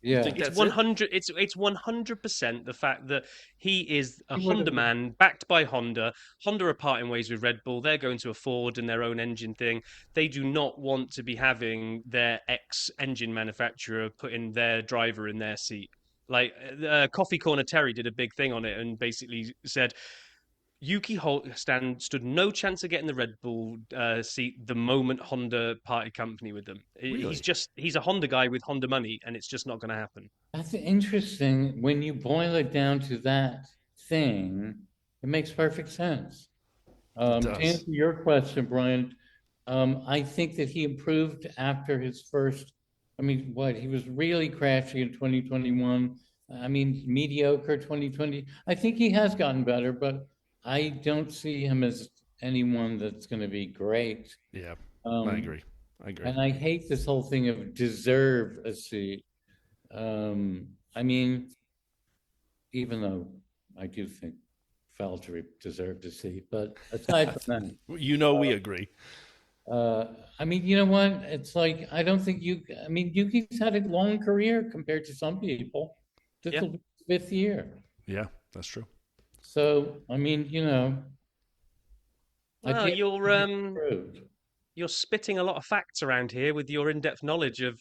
Yeah, it's 100. It's 100% the fact that he is a Honda man, backed by Honda. Honda are parting ways with Red Bull. They're going to a Ford and their own engine thing. They do not want to be having their ex-engine manufacturer putting their driver in their seat. Like Coffee Corner Terry did a big thing on it and basically said Yuki stood no chance of getting the Red Bull seat the moment Honda parted company with them. Really? He's a Honda guy with Honda money, and it's just not going to happen. That's interesting. When you boil it down to that thing, it makes perfect sense. To answer your question, Brian, I think that he improved after his first. He was really crashy in 2021. Mediocre 2020. I think he has gotten better, but I don't see him as anyone that's going to be great. Yeah, I agree. And I hate this whole thing of deserve a seat. Even though I do think Valtteri deserved a seat, but aside from that, we agree. You know what? It's like I don't think Yuki's had a long career compared to some people. This will be his 5th year. Yeah, that's true. So I you're spitting a lot of facts around here with your in-depth knowledge of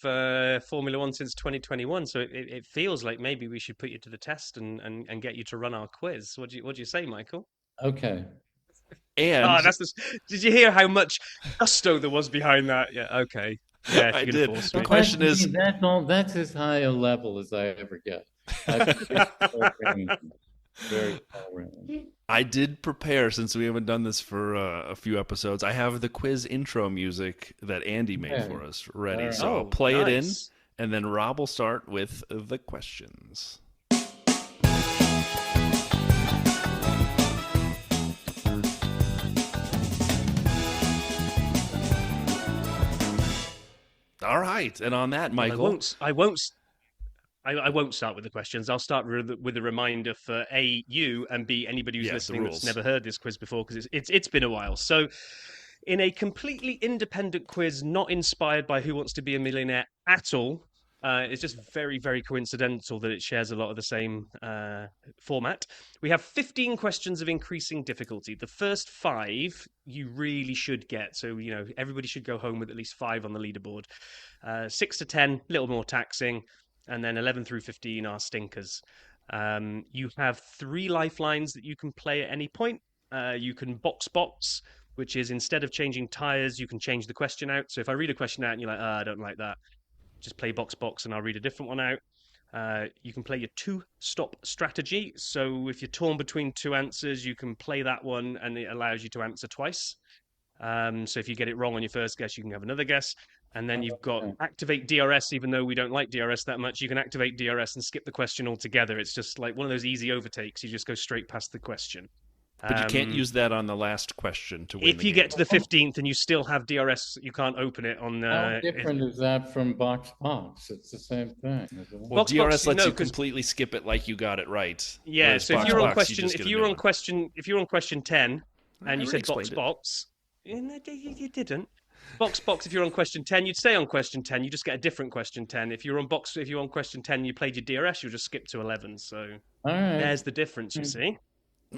Formula One since 2021. So it feels like maybe we should put you to the test and get you to run our quiz. What do you say, Michael? Okay. And did you hear how much gusto there was behind that? Yeah. Okay. Yeah, I did. The question is, that's as high a level as I ever get. Very I did prepare, since we haven't done this for a few episodes. I have the quiz intro music that Andy made for us ready. Right. So I'll play it in, and then Rob will start with the questions. All right, and on that, Michael, I won't start with the questions. I'll start with a reminder for A, you, and B, anybody who's listening that's never heard this quiz before, because it's been a while. So, in a completely independent quiz, not inspired by Who Wants to Be a Millionaire at all, it's just very, very coincidental that it shares a lot of the same format. We have 15 questions of increasing difficulty. The first 5 you really should get. So, everybody should go home with at least 5 on the leaderboard. 6 to 10, a little more taxing. And then 11 through 15 are stinkers. You have 3 lifelines that you can play at any point. You can box, which is instead of changing tires, you can change the question out. So if I read a question out and you're like, I don't like that, just play box, and I'll read a different one out. You can play your 2-stop strategy. So if you're torn between 2 answers, you can play that one, and it allows you to answer twice. So if you get it wrong on your first guess, you can have another guess. And then you've got activate DRS, even though we don't like DRS that much. You can activate DRS and skip the question altogether. It's just like one of those easy overtakes. You just go straight past the question. But you can't use that on the last question to win. If you get to the 15th and you still have DRS, you can't open it on. How different is that from box? It's the same thing. Well, DRS lets you completely skip it like you got it right. Yeah. So if you're on question 10 and you said box, you didn't. Box. If you're on question 10, you'd stay on question 10. You just get a different question 10. If you're on question 10, you played your DRS, you'll just skip to 11. So there's the difference. You see.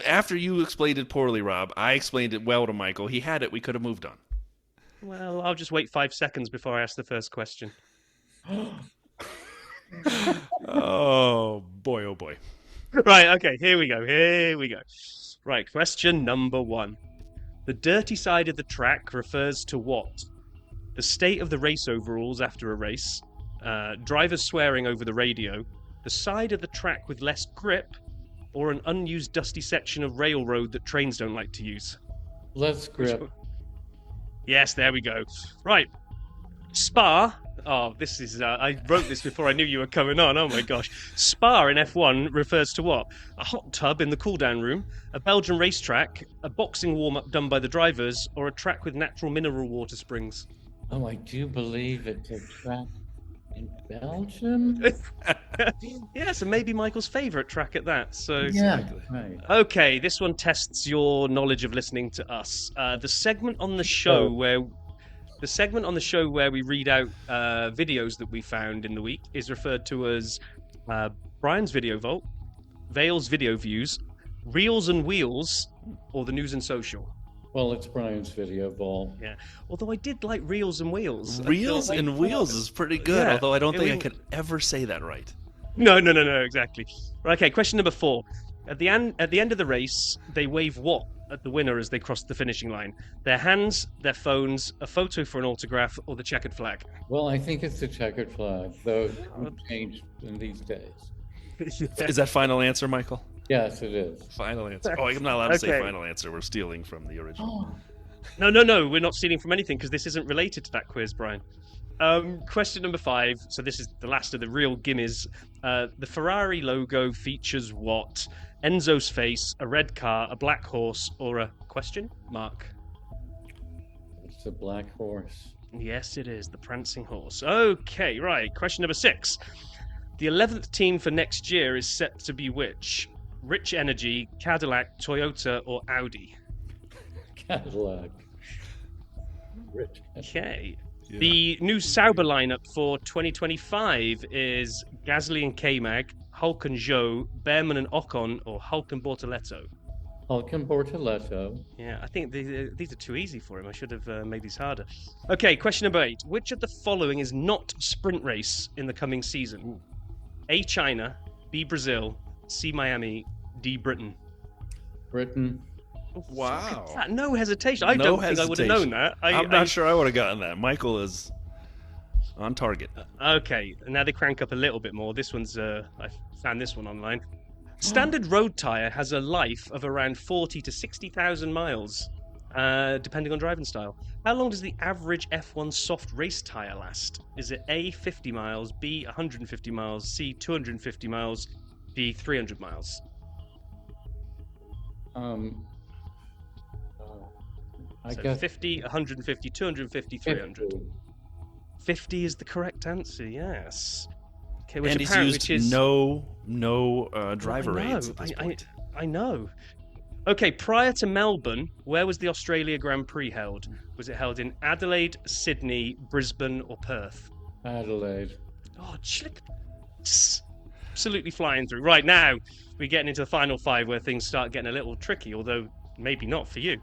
After you explained it poorly, Rob, I explained it well to Michael. He had it. We could have moved on. Well, I'll just wait 5 seconds before I ask the first question. Oh boy. Right, okay, here we go. Right, question number 1. The dirty side of the track refers to what? The state of the race overalls after a race, drivers swearing over the radio, the side of the track with less grip, or an unused dusty section of railroad that trains don't like to use? Less grip. Yes, there we go. Right. Spa. Oh, this is... I wrote this before I knew you were coming on. Oh, my gosh. Spa in F1 refers to what? A hot tub in the cool-down room, a Belgian racetrack, a boxing warm-up done by the drivers, or a track with natural mineral water springs? Oh, I do believe it's a track in Belgium? Yeah, so maybe Michael's favourite track at that. So yeah, right. Okay, this one tests your knowledge of listening to us. The segment on the show where we read out videos that we found in the week is referred to as Brian's Video Vault, Vale's Video Views, Reels and Wheels, or the News and Social. Well, it's Brian's Video Vault. Yeah. Although I did like Reels and Wheels. Reels and Wheels is pretty good, although I don't think I could ever say that right. No, exactly. Okay, question number 4. At the end of the race, they wave what at the winner as they cross the finishing line? Their hands, their phones, a photo for an autograph, or the checkered flag? Well, I think it's the checkered flag, though it's changed in these days. Is that final answer, Michael? Yes, it is. Final answer. Oh, I'm not allowed to say final answer. We're stealing from the original. No, we're not stealing from anything because this isn't related to that quiz, Brian. Question number 5. So this is the last of the real gimmies. The Ferrari logo features what? Enzo's face, a red car, a black horse, or a question mark? It's a black horse. Yes, it is. The prancing horse. Okay, right. Question number 6. The 11th team for next year is set to be which? Rich Energy, Cadillac, Toyota, or Audi? Cadillac. Rich. Okay. Yeah. The new Sauber lineup for 2025 is Gasly and K-Mag, Hulk and Zhou, Behrman and Ocon, or Hulk and Bortoletto? Hulk and Bortoletto. Yeah, I think these are too easy for him. I should have made these harder. Okay, question number 8. Which of the following is not a sprint race in the coming season? A, China, B, Brazil, C, Miami, D, Britain? Britain. Wow. No hesitation. I don't think I would have known that. I'm not sure I would have gotten that. Michael is on target. Okay, now they crank up a little bit more. This one's, I found this one online. Standard road tyre has a life of around 40 to 60,000 miles, depending on driving style. How long does the average F1 soft race tyre last? Is it A, 50 miles, B, 150 miles, C, 250 miles, D, 300 miles? I So guess 50, 150, 250, 300. 50 is the correct answer, yes. Okay, and he's used no driver aids at this point. I know. Okay, prior to Melbourne, where was the Australia Grand Prix held? Was it held in Adelaide, Sydney, Brisbane, or Perth? Adelaide. Oh, absolutely flying through. Right, now we're getting into the final 5 where things start getting a little tricky, although maybe not for you.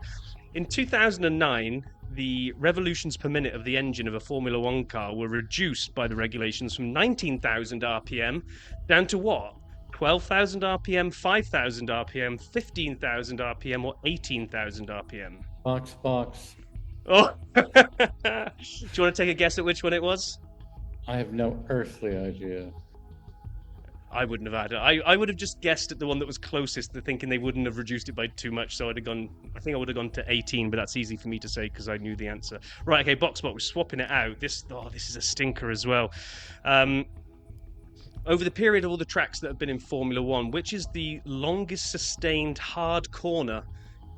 In 2009, the revolutions per minute of the engine of a Formula One car were reduced by the regulations from 19,000 RPM down to what? 12,000 RPM, 5,000 RPM, 15,000 RPM, or 18,000 RPM? Box. Oh! Do you want to take a guess at which one it was? I have no earthly idea. I wouldn't have had it. I would have just guessed at the one that was closest, thinking they wouldn't have reduced it by too much. So I think I would have gone to 18, but that's easy for me to say because I knew the answer. Right, okay, Boxbot, we're swapping it out. This is a stinker as well. Over the period of all the tracks that have been in Formula One, which is the longest sustained hard corner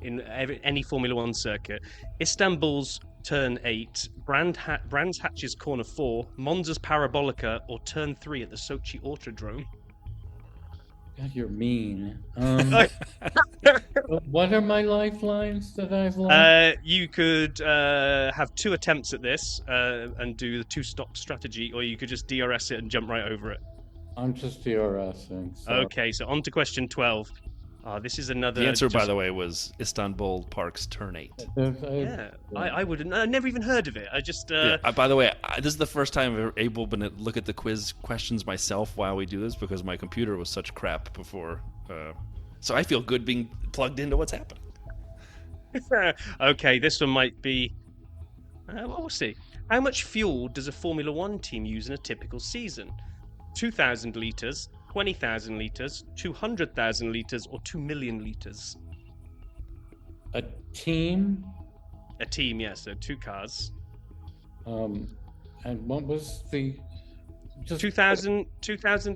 in any Formula One circuit? Istanbul's Turn 8, Brands Hatch's Corner 4, Monza's Parabolica, or Turn 3 at the Sochi Autodrome? God, you're mean. What are my lifelines that I've lost? You could have 2 attempts at this and do the 2-stop strategy, or you could just DRS it and jump right over it. I'm just DRSing. So. Okay, so on to question 12. This is another... The answer, by the way, was Istanbul Park's Turn 8. Yeah, I wouldn't... I never even heard of it. I just... By the way, this is the first time I've able been to look at the quiz questions myself while we do this because my computer was such crap before. So I feel good being plugged into what's happening. Okay, this one might be... well, we'll see. How much fuel does a Formula One team use in a typical season? 2,000 litres, 20,000 litres, 200,000 litres, or 2 million litres? A team? A team, yes. So 2 cars. And what was the... 2,000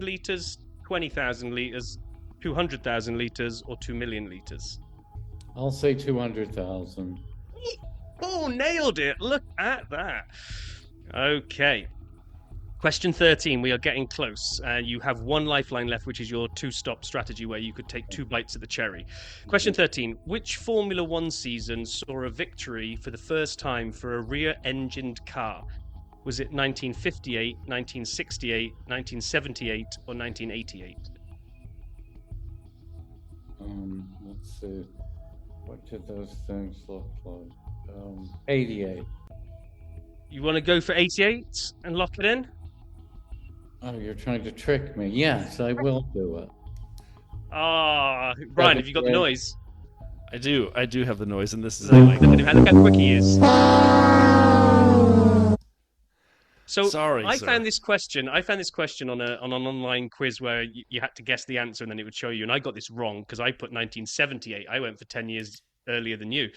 litres, 20,000 litres, 200,000 litres, or 2 million litres? I'll say 200,000. Oh, nailed it. Look at that. Okay. Question 13, we are getting close. You have 1 lifeline left, which is your 2-stop strategy where you could take 2 bites of the cherry. Question 13, which Formula One season saw a victory for the first time for a rear-engined car? Was it 1958, 1968, 1978, or 1988? Let's see. What did those things look like? 88. You want to go for 88 and lock it in? Oh, you're trying to trick me. Yes, I will do it. Brian, have you got the noise? I do have the noise, and this is Look how quick he is. So sorry, I sir. found this question on an online quiz where you had to guess the answer and then it would show you, and I got this wrong because I put 1978. I went for 10 years earlier than you.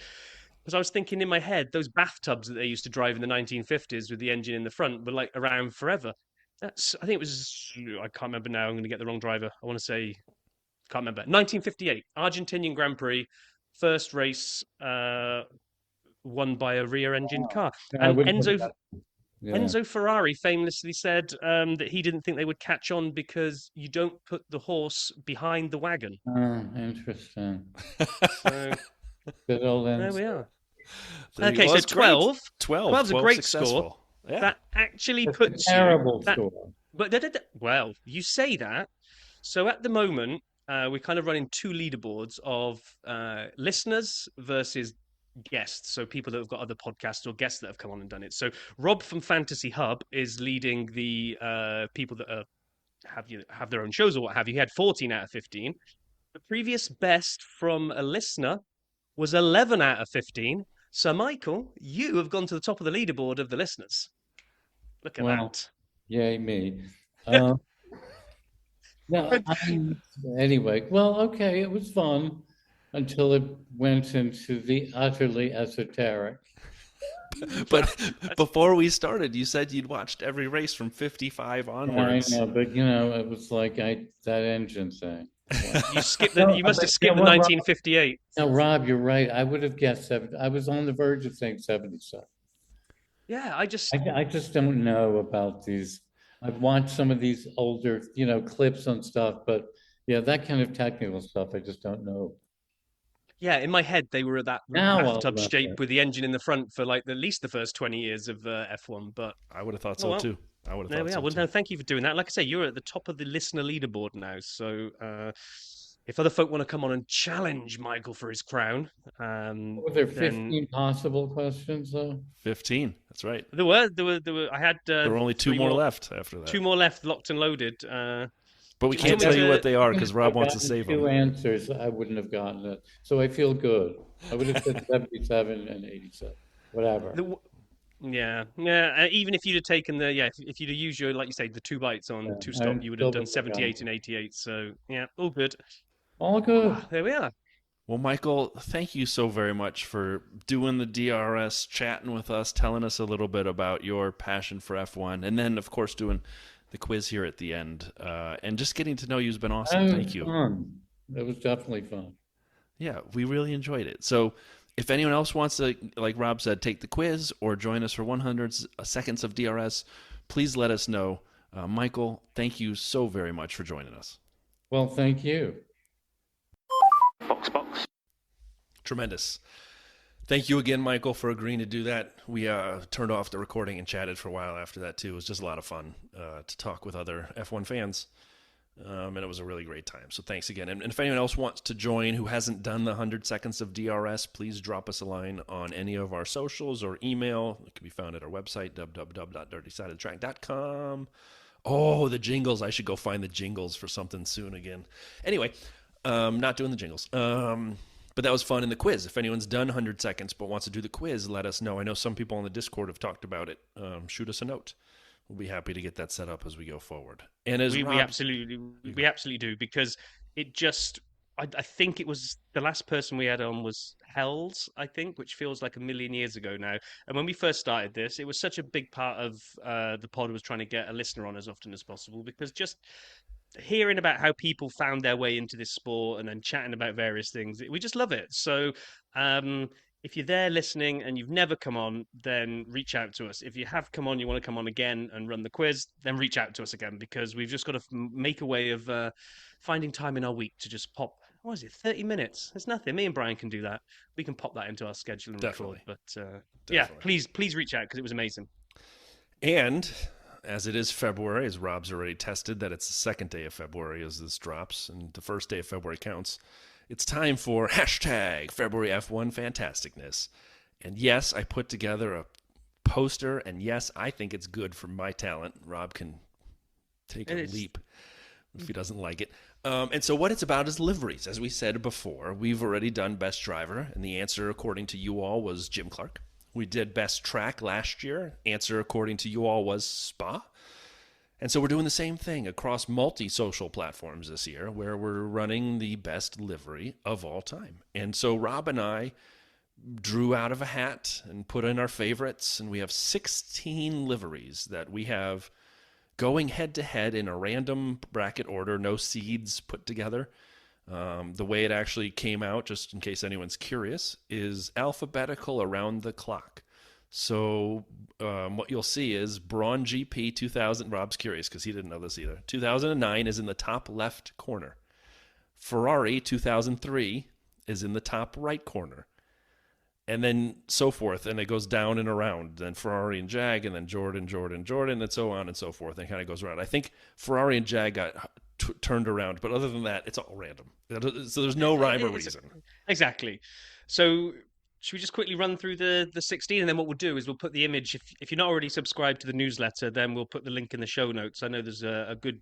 Because I was thinking in my head, those bathtubs that they used to drive in the 1950s with the engine in the front were like around forever. I think it was, I can't remember now, I'm going to get the wrong driver. I want to say, can't remember. 1958, Argentinian Grand Prix, first race won by a rear-engine car. And Enzo Ferrari famously said that he didn't think they would catch on because you don't put the horse behind the wagon. Oh, interesting. So, good old Enzo. there we are. Okay, so 12. 12's a great score. Yeah. That actually puts terrible you... score. But well, you say that. So at the moment, we're kind of running 2 leaderboards of listeners versus guests. So people that have got other podcasts or guests that have come on and done it. So Rob from Fantasy Hub is leading the people that have their own shows or what have you. He had 14 out of 15. The previous best from a listener was 11 out of 15. So, Michael, you have gone to the top of the leaderboard of the listeners. Look at that. Yay, me. Anyway, well, okay, it was fun until it went into the utterly esoteric. But before we started, you said you'd watched every race from 55 onwards. I know, but, it was like that engine thing. You must have skipped the 1958. No, Rob, you're right. I would have guessed 70. I was on the verge of saying 77. Yeah, I just don't know about these. I've watched some of these older, clips on stuff, but yeah, that kind of technical stuff, I just don't know. Yeah, in my head, they were at that bathtub shape with the engine in the front for like at least the first 20 years of F1. But I would have thought so too. I would have thought so. Well, no, thank you for doing that. Like I say, you're at the top of the listener leaderboard now. So if other folk want to come on and challenge Michael for his crown, were there 15 possible questions though? 15. That's right. There were. I had. There were only 2 more left after that. 2 more left, locked and loaded. But we can't tell you what they are because Rob wants to save them. 2 answers, I wouldn't have gotten it. So I feel good. I would have said 77 and 87, whatever. Yeah, yeah. Even if you'd have taken if you'd have used your, like you say, the 2 bytes on Yeah, two I stop, you would have still done would have gone 78 and with 88. So yeah, all good. all Oh, good. there we are. Well, Michael, thank you so very much for doing the DRS, chatting with us, telling us a little bit about your passion for F1, and then, of course, doing the quiz here at the end. And just getting to know you has been awesome. That Thank was you. fun. It was definitely fun. Yeah, we really enjoyed it. So, if anyone else wants to, like Rob said, take the quiz or join us for 100 seconds of DRS, please let us know. Michael, thank you so very much for joining us. Well, thank you. Tremendous. Thank you again, Michael, for agreeing to do that. We turned off the recording and chatted for a while after that, too. It was just a lot of fun to talk with other F1 fans. And it was a really great time. So thanks again. And if anyone else wants to join who hasn't done the 100 seconds of DRS, please drop us a line on any of our socials or email. It can be found at our website, www.dirtysideoftrack.com. Oh, the jingles. I should go find the jingles for something soon again. Anyway, not doing the jingles. But that was fun in the quiz. If anyone's done 100 seconds but wants to do the quiz, let us know. I know some people on the Discord have talked about it. Shoot us a note. We'll be happy to get that set up as we go forward. And as we Rob, absolutely do, because it just I think it was the last person we had on was Hells, I think, which feels like a million years ago now. And when we first started this, it was such a big part of the pod was trying to get a listener on as often as possible, because just hearing about how people found their way into this sport and then chatting about various things, we just love it. So if you're there listening and you've never come on, then reach out to us. If you have come on, you want to come on again and run the quiz, then reach out to us again, because we've just got to make a way of finding time in our week to just pop. What is it? 30 minutes. It's nothing. Me and Brian can do that. We can pop that into our schedule and Definitely. record. But yeah, Definitely. please reach out, because it was amazing. And as it is February, as Rob's already tested that it's the second day of February as this drops, and the first day of February counts, it's time for hashtag February F1 Fantasticness. And yes, I put together a poster, and yes, I think it's good for my talent. Rob can take a leap if he doesn't like it. And so what it's about is liveries. As we said before, we've already done Best Driver, and the answer, according to you all, was Jim Clark. We did Best Track last year. Answer, according to you all, was Spa. And so we're doing the same thing across multi-social platforms this year, where we're running the best livery of all time. And so Rob and I drew out of a hat and put in our favorites, and we have 16 liveries that we have going head-to-head in a random bracket order, no seeds put together. The way it actually came out, just in case anyone's curious, is alphabetical around the clock. So what you'll see is Braun GP 2000. Rob's curious because he didn't know this either. 2009 is in the top left corner. Ferrari 2003 is in the top right corner. And then so forth, and it goes down and around. Then Ferrari and Jag, and then Jordan, and so on and so forth. And it kind of goes around. I think Ferrari and Jag got turned around, but other than that, it's all random. So there's no rhyme or reason. Exactly. So should we just quickly run through the 16, and then what we'll do is we'll put the image. If you're not already subscribed to the newsletter, then we'll put the link in the show notes. I know there's a good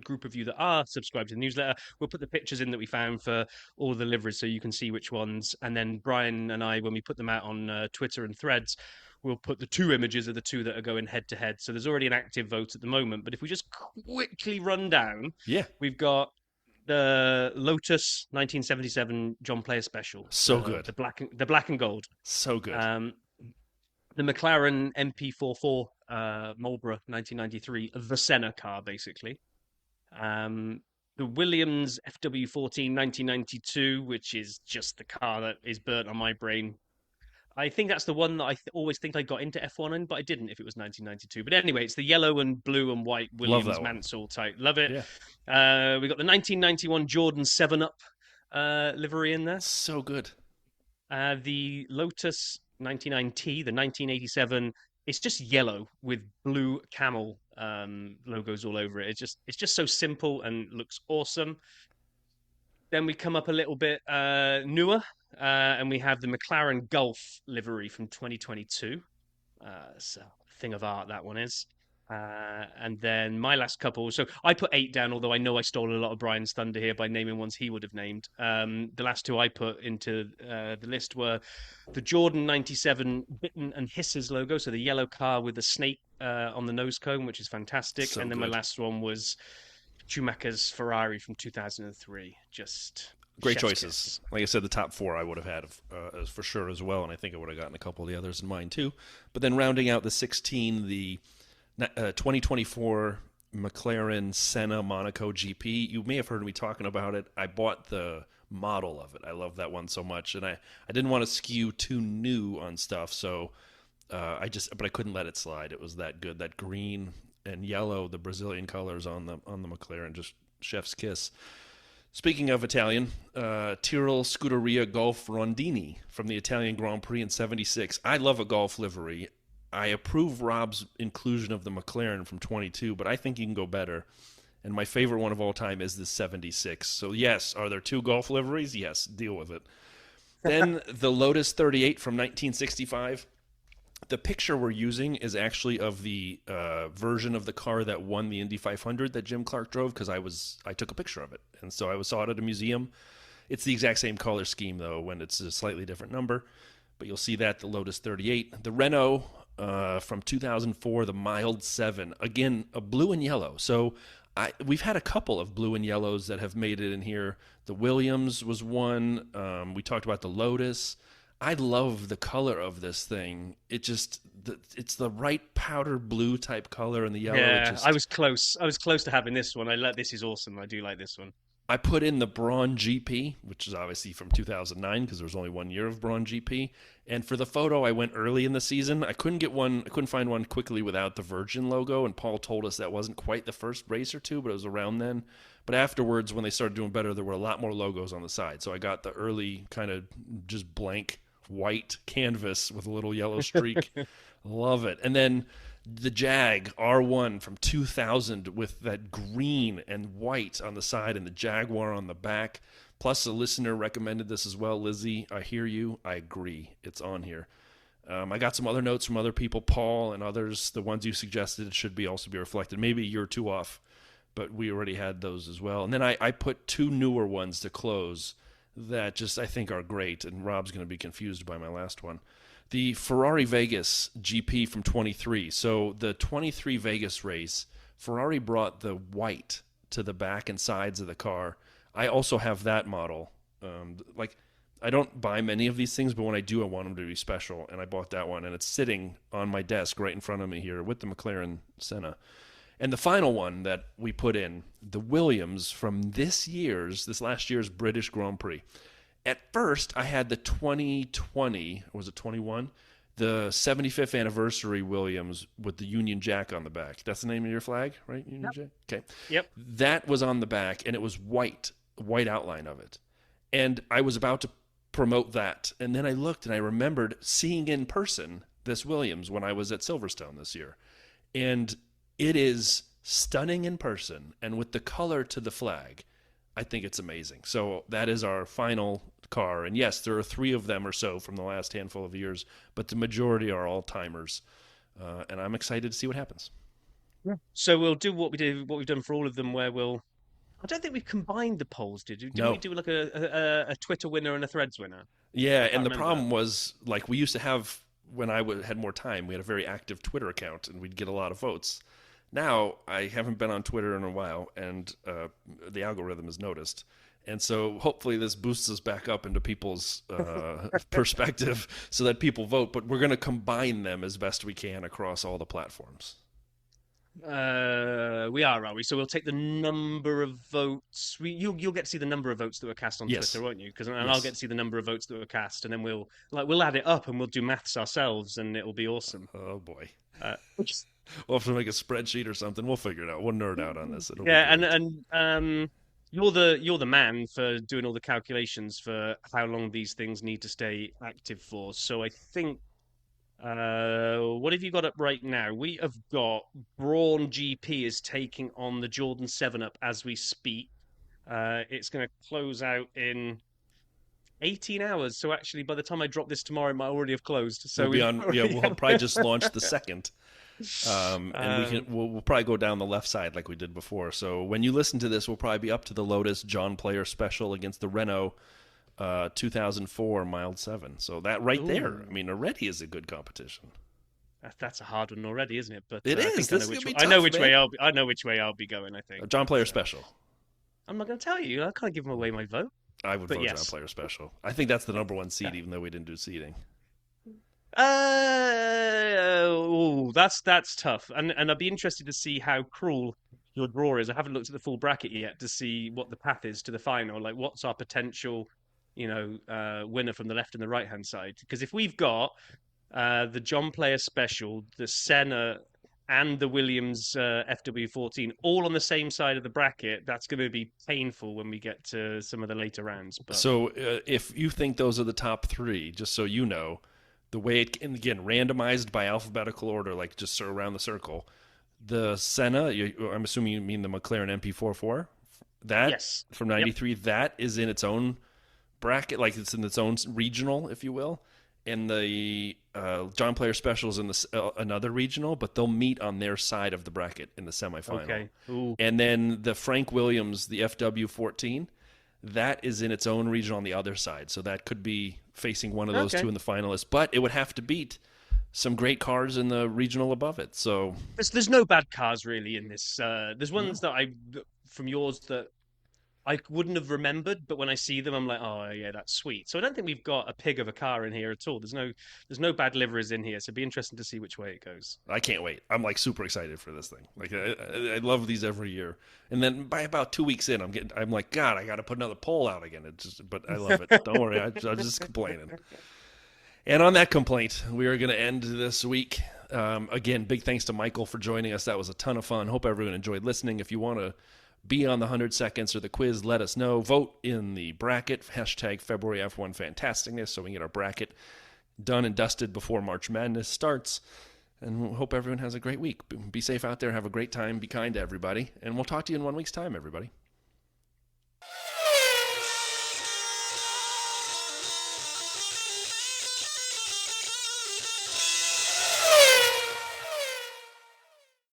group of you that are subscribed to the newsletter. We'll put the pictures in that we found for all the liveries, so you can see which ones. And then Brian and I, when we put them out on Twitter and Threads, we'll put the two images of the two that are going head to head. So there's already an active vote at the moment. But if we just quickly run down, we've got the Lotus 1977 John Player Special. So good. The black and gold. So good. The McLaren MP44 Marlboro 1993, the Senna car, basically. The Williams FW14 1992, which is just the car that is burnt on my brain. I think that's the one that I always think I got into F1 in, but I didn't if it was 1992. But anyway, it's the yellow and blue and white Williams Mansell type. Love it. Yeah. We got the 1991 Jordan 7-Up livery in there. So good. The Lotus 99T, the 1987, it's just yellow with blue camel logos all over it. It's just so simple and looks awesome. Then we come up a little bit newer, and we have the McLaren Gulf livery from 2022. So thing of art that one is. And then my last couple. So I put 8 down, although I know I stole a lot of Brian's thunder here by naming ones he would have named. The last 2 I put into the list were the Jordan 97 Bitten and Hisses logo, so the yellow car with the snake on the nose cone, which is fantastic. So and then good. my last one was Schumacher's Ferrari from 2003. Just Great chef's choices. kiss. Like I said, the top 4 I would have had as for sure as well, and I think I would have gotten a couple of the others in mine too. But then rounding out the 16, the 2024 McLaren Senna Monaco GP. You may have heard me talking about it. I bought the model of it. I love that one so much, and I didn't want to skew too new on stuff, so but I couldn't let it slide. It was that good. That green and yellow, the Brazilian colors on the McLaren, just chef's kiss. Speaking of Italian, Tyrrell Scuderia Golf Rondini from the Italian Grand Prix in '76. I love a golf livery. I approve Rob's inclusion of the McLaren from 22, but I think you can go better. And my favorite one of all time is the 76. So yes, are there 2 golf liveries? Yes, deal with it. Then the Lotus 38 from 1965. The picture we're using is actually of the version of the car that won the Indy 500 that Jim Clark drove, because I took a picture of it, and so I saw it at a museum. It's the exact same color scheme though, when it's a slightly different number, but you'll see that the Lotus 38, the Renault from 2004, the Mild 7, again a blue and yellow. So we've had a couple of blue and yellows that have made it in here. The Williams was one. We talked about the Lotus. I love the color of this thing. It's the right powder blue type color, and the yellow. Yeah, I was close. I was close to having this one. This is awesome. I do like this one. I put in the Braun GP, which is obviously from 2009 because there was only 1 year of Braun GP. And for the photo, I went early in the season. I couldn't find one quickly without the Virgin logo. And Paul told us that wasn't quite the first race or two, but it was around then. But afterwards, when they started doing better, there were a lot more logos on the side. So I got the early kind of just blank white canvas with a little yellow streak. Love it. And then the Jag R1 from 2000 with that green and white on the side and the Jaguar on the back. Plus, a listener recommended this as well. Lizzie, I hear you. I agree. It's on here. I got some other notes from other people, Paul and others. The ones you suggested should also be reflected. Maybe a year or 2 off, but we already had those as well. And then I put 2 newer ones to close that just I think are great, and Rob's going to be confused by my last one. The Ferrari Vegas GP from 23. So the 23 Vegas race, Ferrari brought the white to the back and sides of the car. I also have that model. I don't buy many of these things, but when I do, I want them to be special, and I bought that one, and it's sitting on my desk right in front of me here with the McLaren Senna. And the final one that we put in, the Williams from this last year's British Grand Prix. At first, I had the 2020, or was it 21? The 75th anniversary Williams with the Union Jack on the back. That's the name of your flag, right? Union Jack? Okay. Yep. That was on the back, and it was white outline of it. And I was about to promote that. And then I looked, and I remembered seeing in person this Williams when I was at Silverstone this year. And it is stunning in person, and with the color to the flag, I think it's amazing. So that is our final car. And yes, there are 3 of them or so from the last handful of years, but the majority are all-timers. And I'm excited to see what happens. Yeah. So we'll do what we've done for all of them, where I don't think we've combined the polls, did we? No. We do like a Twitter winner and a Threads winner? Yeah, and the problem was, like, we used to have, when I had more time, we had a very active Twitter account, and we'd get a lot of votes. Now, I haven't been on Twitter in a while, and the algorithm has noticed. And so hopefully this boosts us back up into people's perspective so that people vote. But we're going to combine them as best we can across all the platforms. We are we? So we'll take the number of votes. You'll get to see the number of votes that were cast on Twitter, won't you? And I'll get to see the number of votes that were cast, and then we'll add it up and we'll do maths ourselves, and it'll be awesome. Oh boy. We'll have to make a spreadsheet or something. We'll figure it out. We'll nerd out on this. And you're the man for doing all the calculations for how long these things need to stay active for. So I think, what have you got up right now? We have got Braun GP is taking on the Jordan 7-Up as we speak. It's going to close out in 18 hours. So actually, by the time I drop this tomorrow, it might already have closed. So we'll probably just launch the second. And we'll probably go down the left side like we did before. So when you listen to this, we'll probably be up to the Lotus John Player Special against the Renault 2004 Mild 7. So that right there, I mean, already is a good competition. That's a hard one already, isn't it? But it is. I know which way I'll be going. I think John Player Special. I'm not going to tell you. I can't give him away my vote. I would vote John Player Special. I think that's the number one seed, even though we didn't do seeding. That's tough, and I'd be interested to see how cruel your draw is. I haven't looked at the full bracket yet to see what the path is to the final. Like, what's our potential, winner from the left and the right hand side? Because if we've got the John Player Special, the Senna, and the Williams FW14 all on the same side of the bracket, that's going to be painful when we get to some of the later rounds. But... So if you think those are the top three, just so you know, the way it, and again, randomized by alphabetical order, like just around the circle, the Senna, I'm assuming you mean the McLaren MP44? That, yes. From 93, that is in its own bracket, like it's in its own regional, if you will. And the John Player Specials in another regional, but they'll meet on their side of the bracket in the semifinal. Okay. Ooh. And then the Frank Williams, the FW14, that is in its own regional on the other side. So that could be facing one of those two in the finalists. But it would have to beat some great cars in the regional above it. So there's no bad cars really in this. There's ones that from yours that I wouldn't have remembered, but when I see them, I'm like, oh yeah, that's sweet. So I don't think we've got a pig of a car in here at all. There's no bad liveries in here, so it'd be interesting to see which way it goes. I can't wait. I'm like super excited for this thing. Like I love these every year, and then by about 2 weeks in, I'm like, God, I got to put another poll out again. But I love it. Don't worry, I'm just complaining. And on that complaint, we are going to end this week. Again, big thanks to Michael for joining us. That was a ton of fun. Hope everyone enjoyed listening. If you want to be on the 100 seconds or the quiz, let us know. Vote in the bracket, hashtag February F1 Fantasticness, so we can get our bracket done and dusted before March Madness starts. And hope everyone has a great week. Be safe out there. Have a great time. Be kind to everybody. And we'll talk to you in 1 week's time, everybody.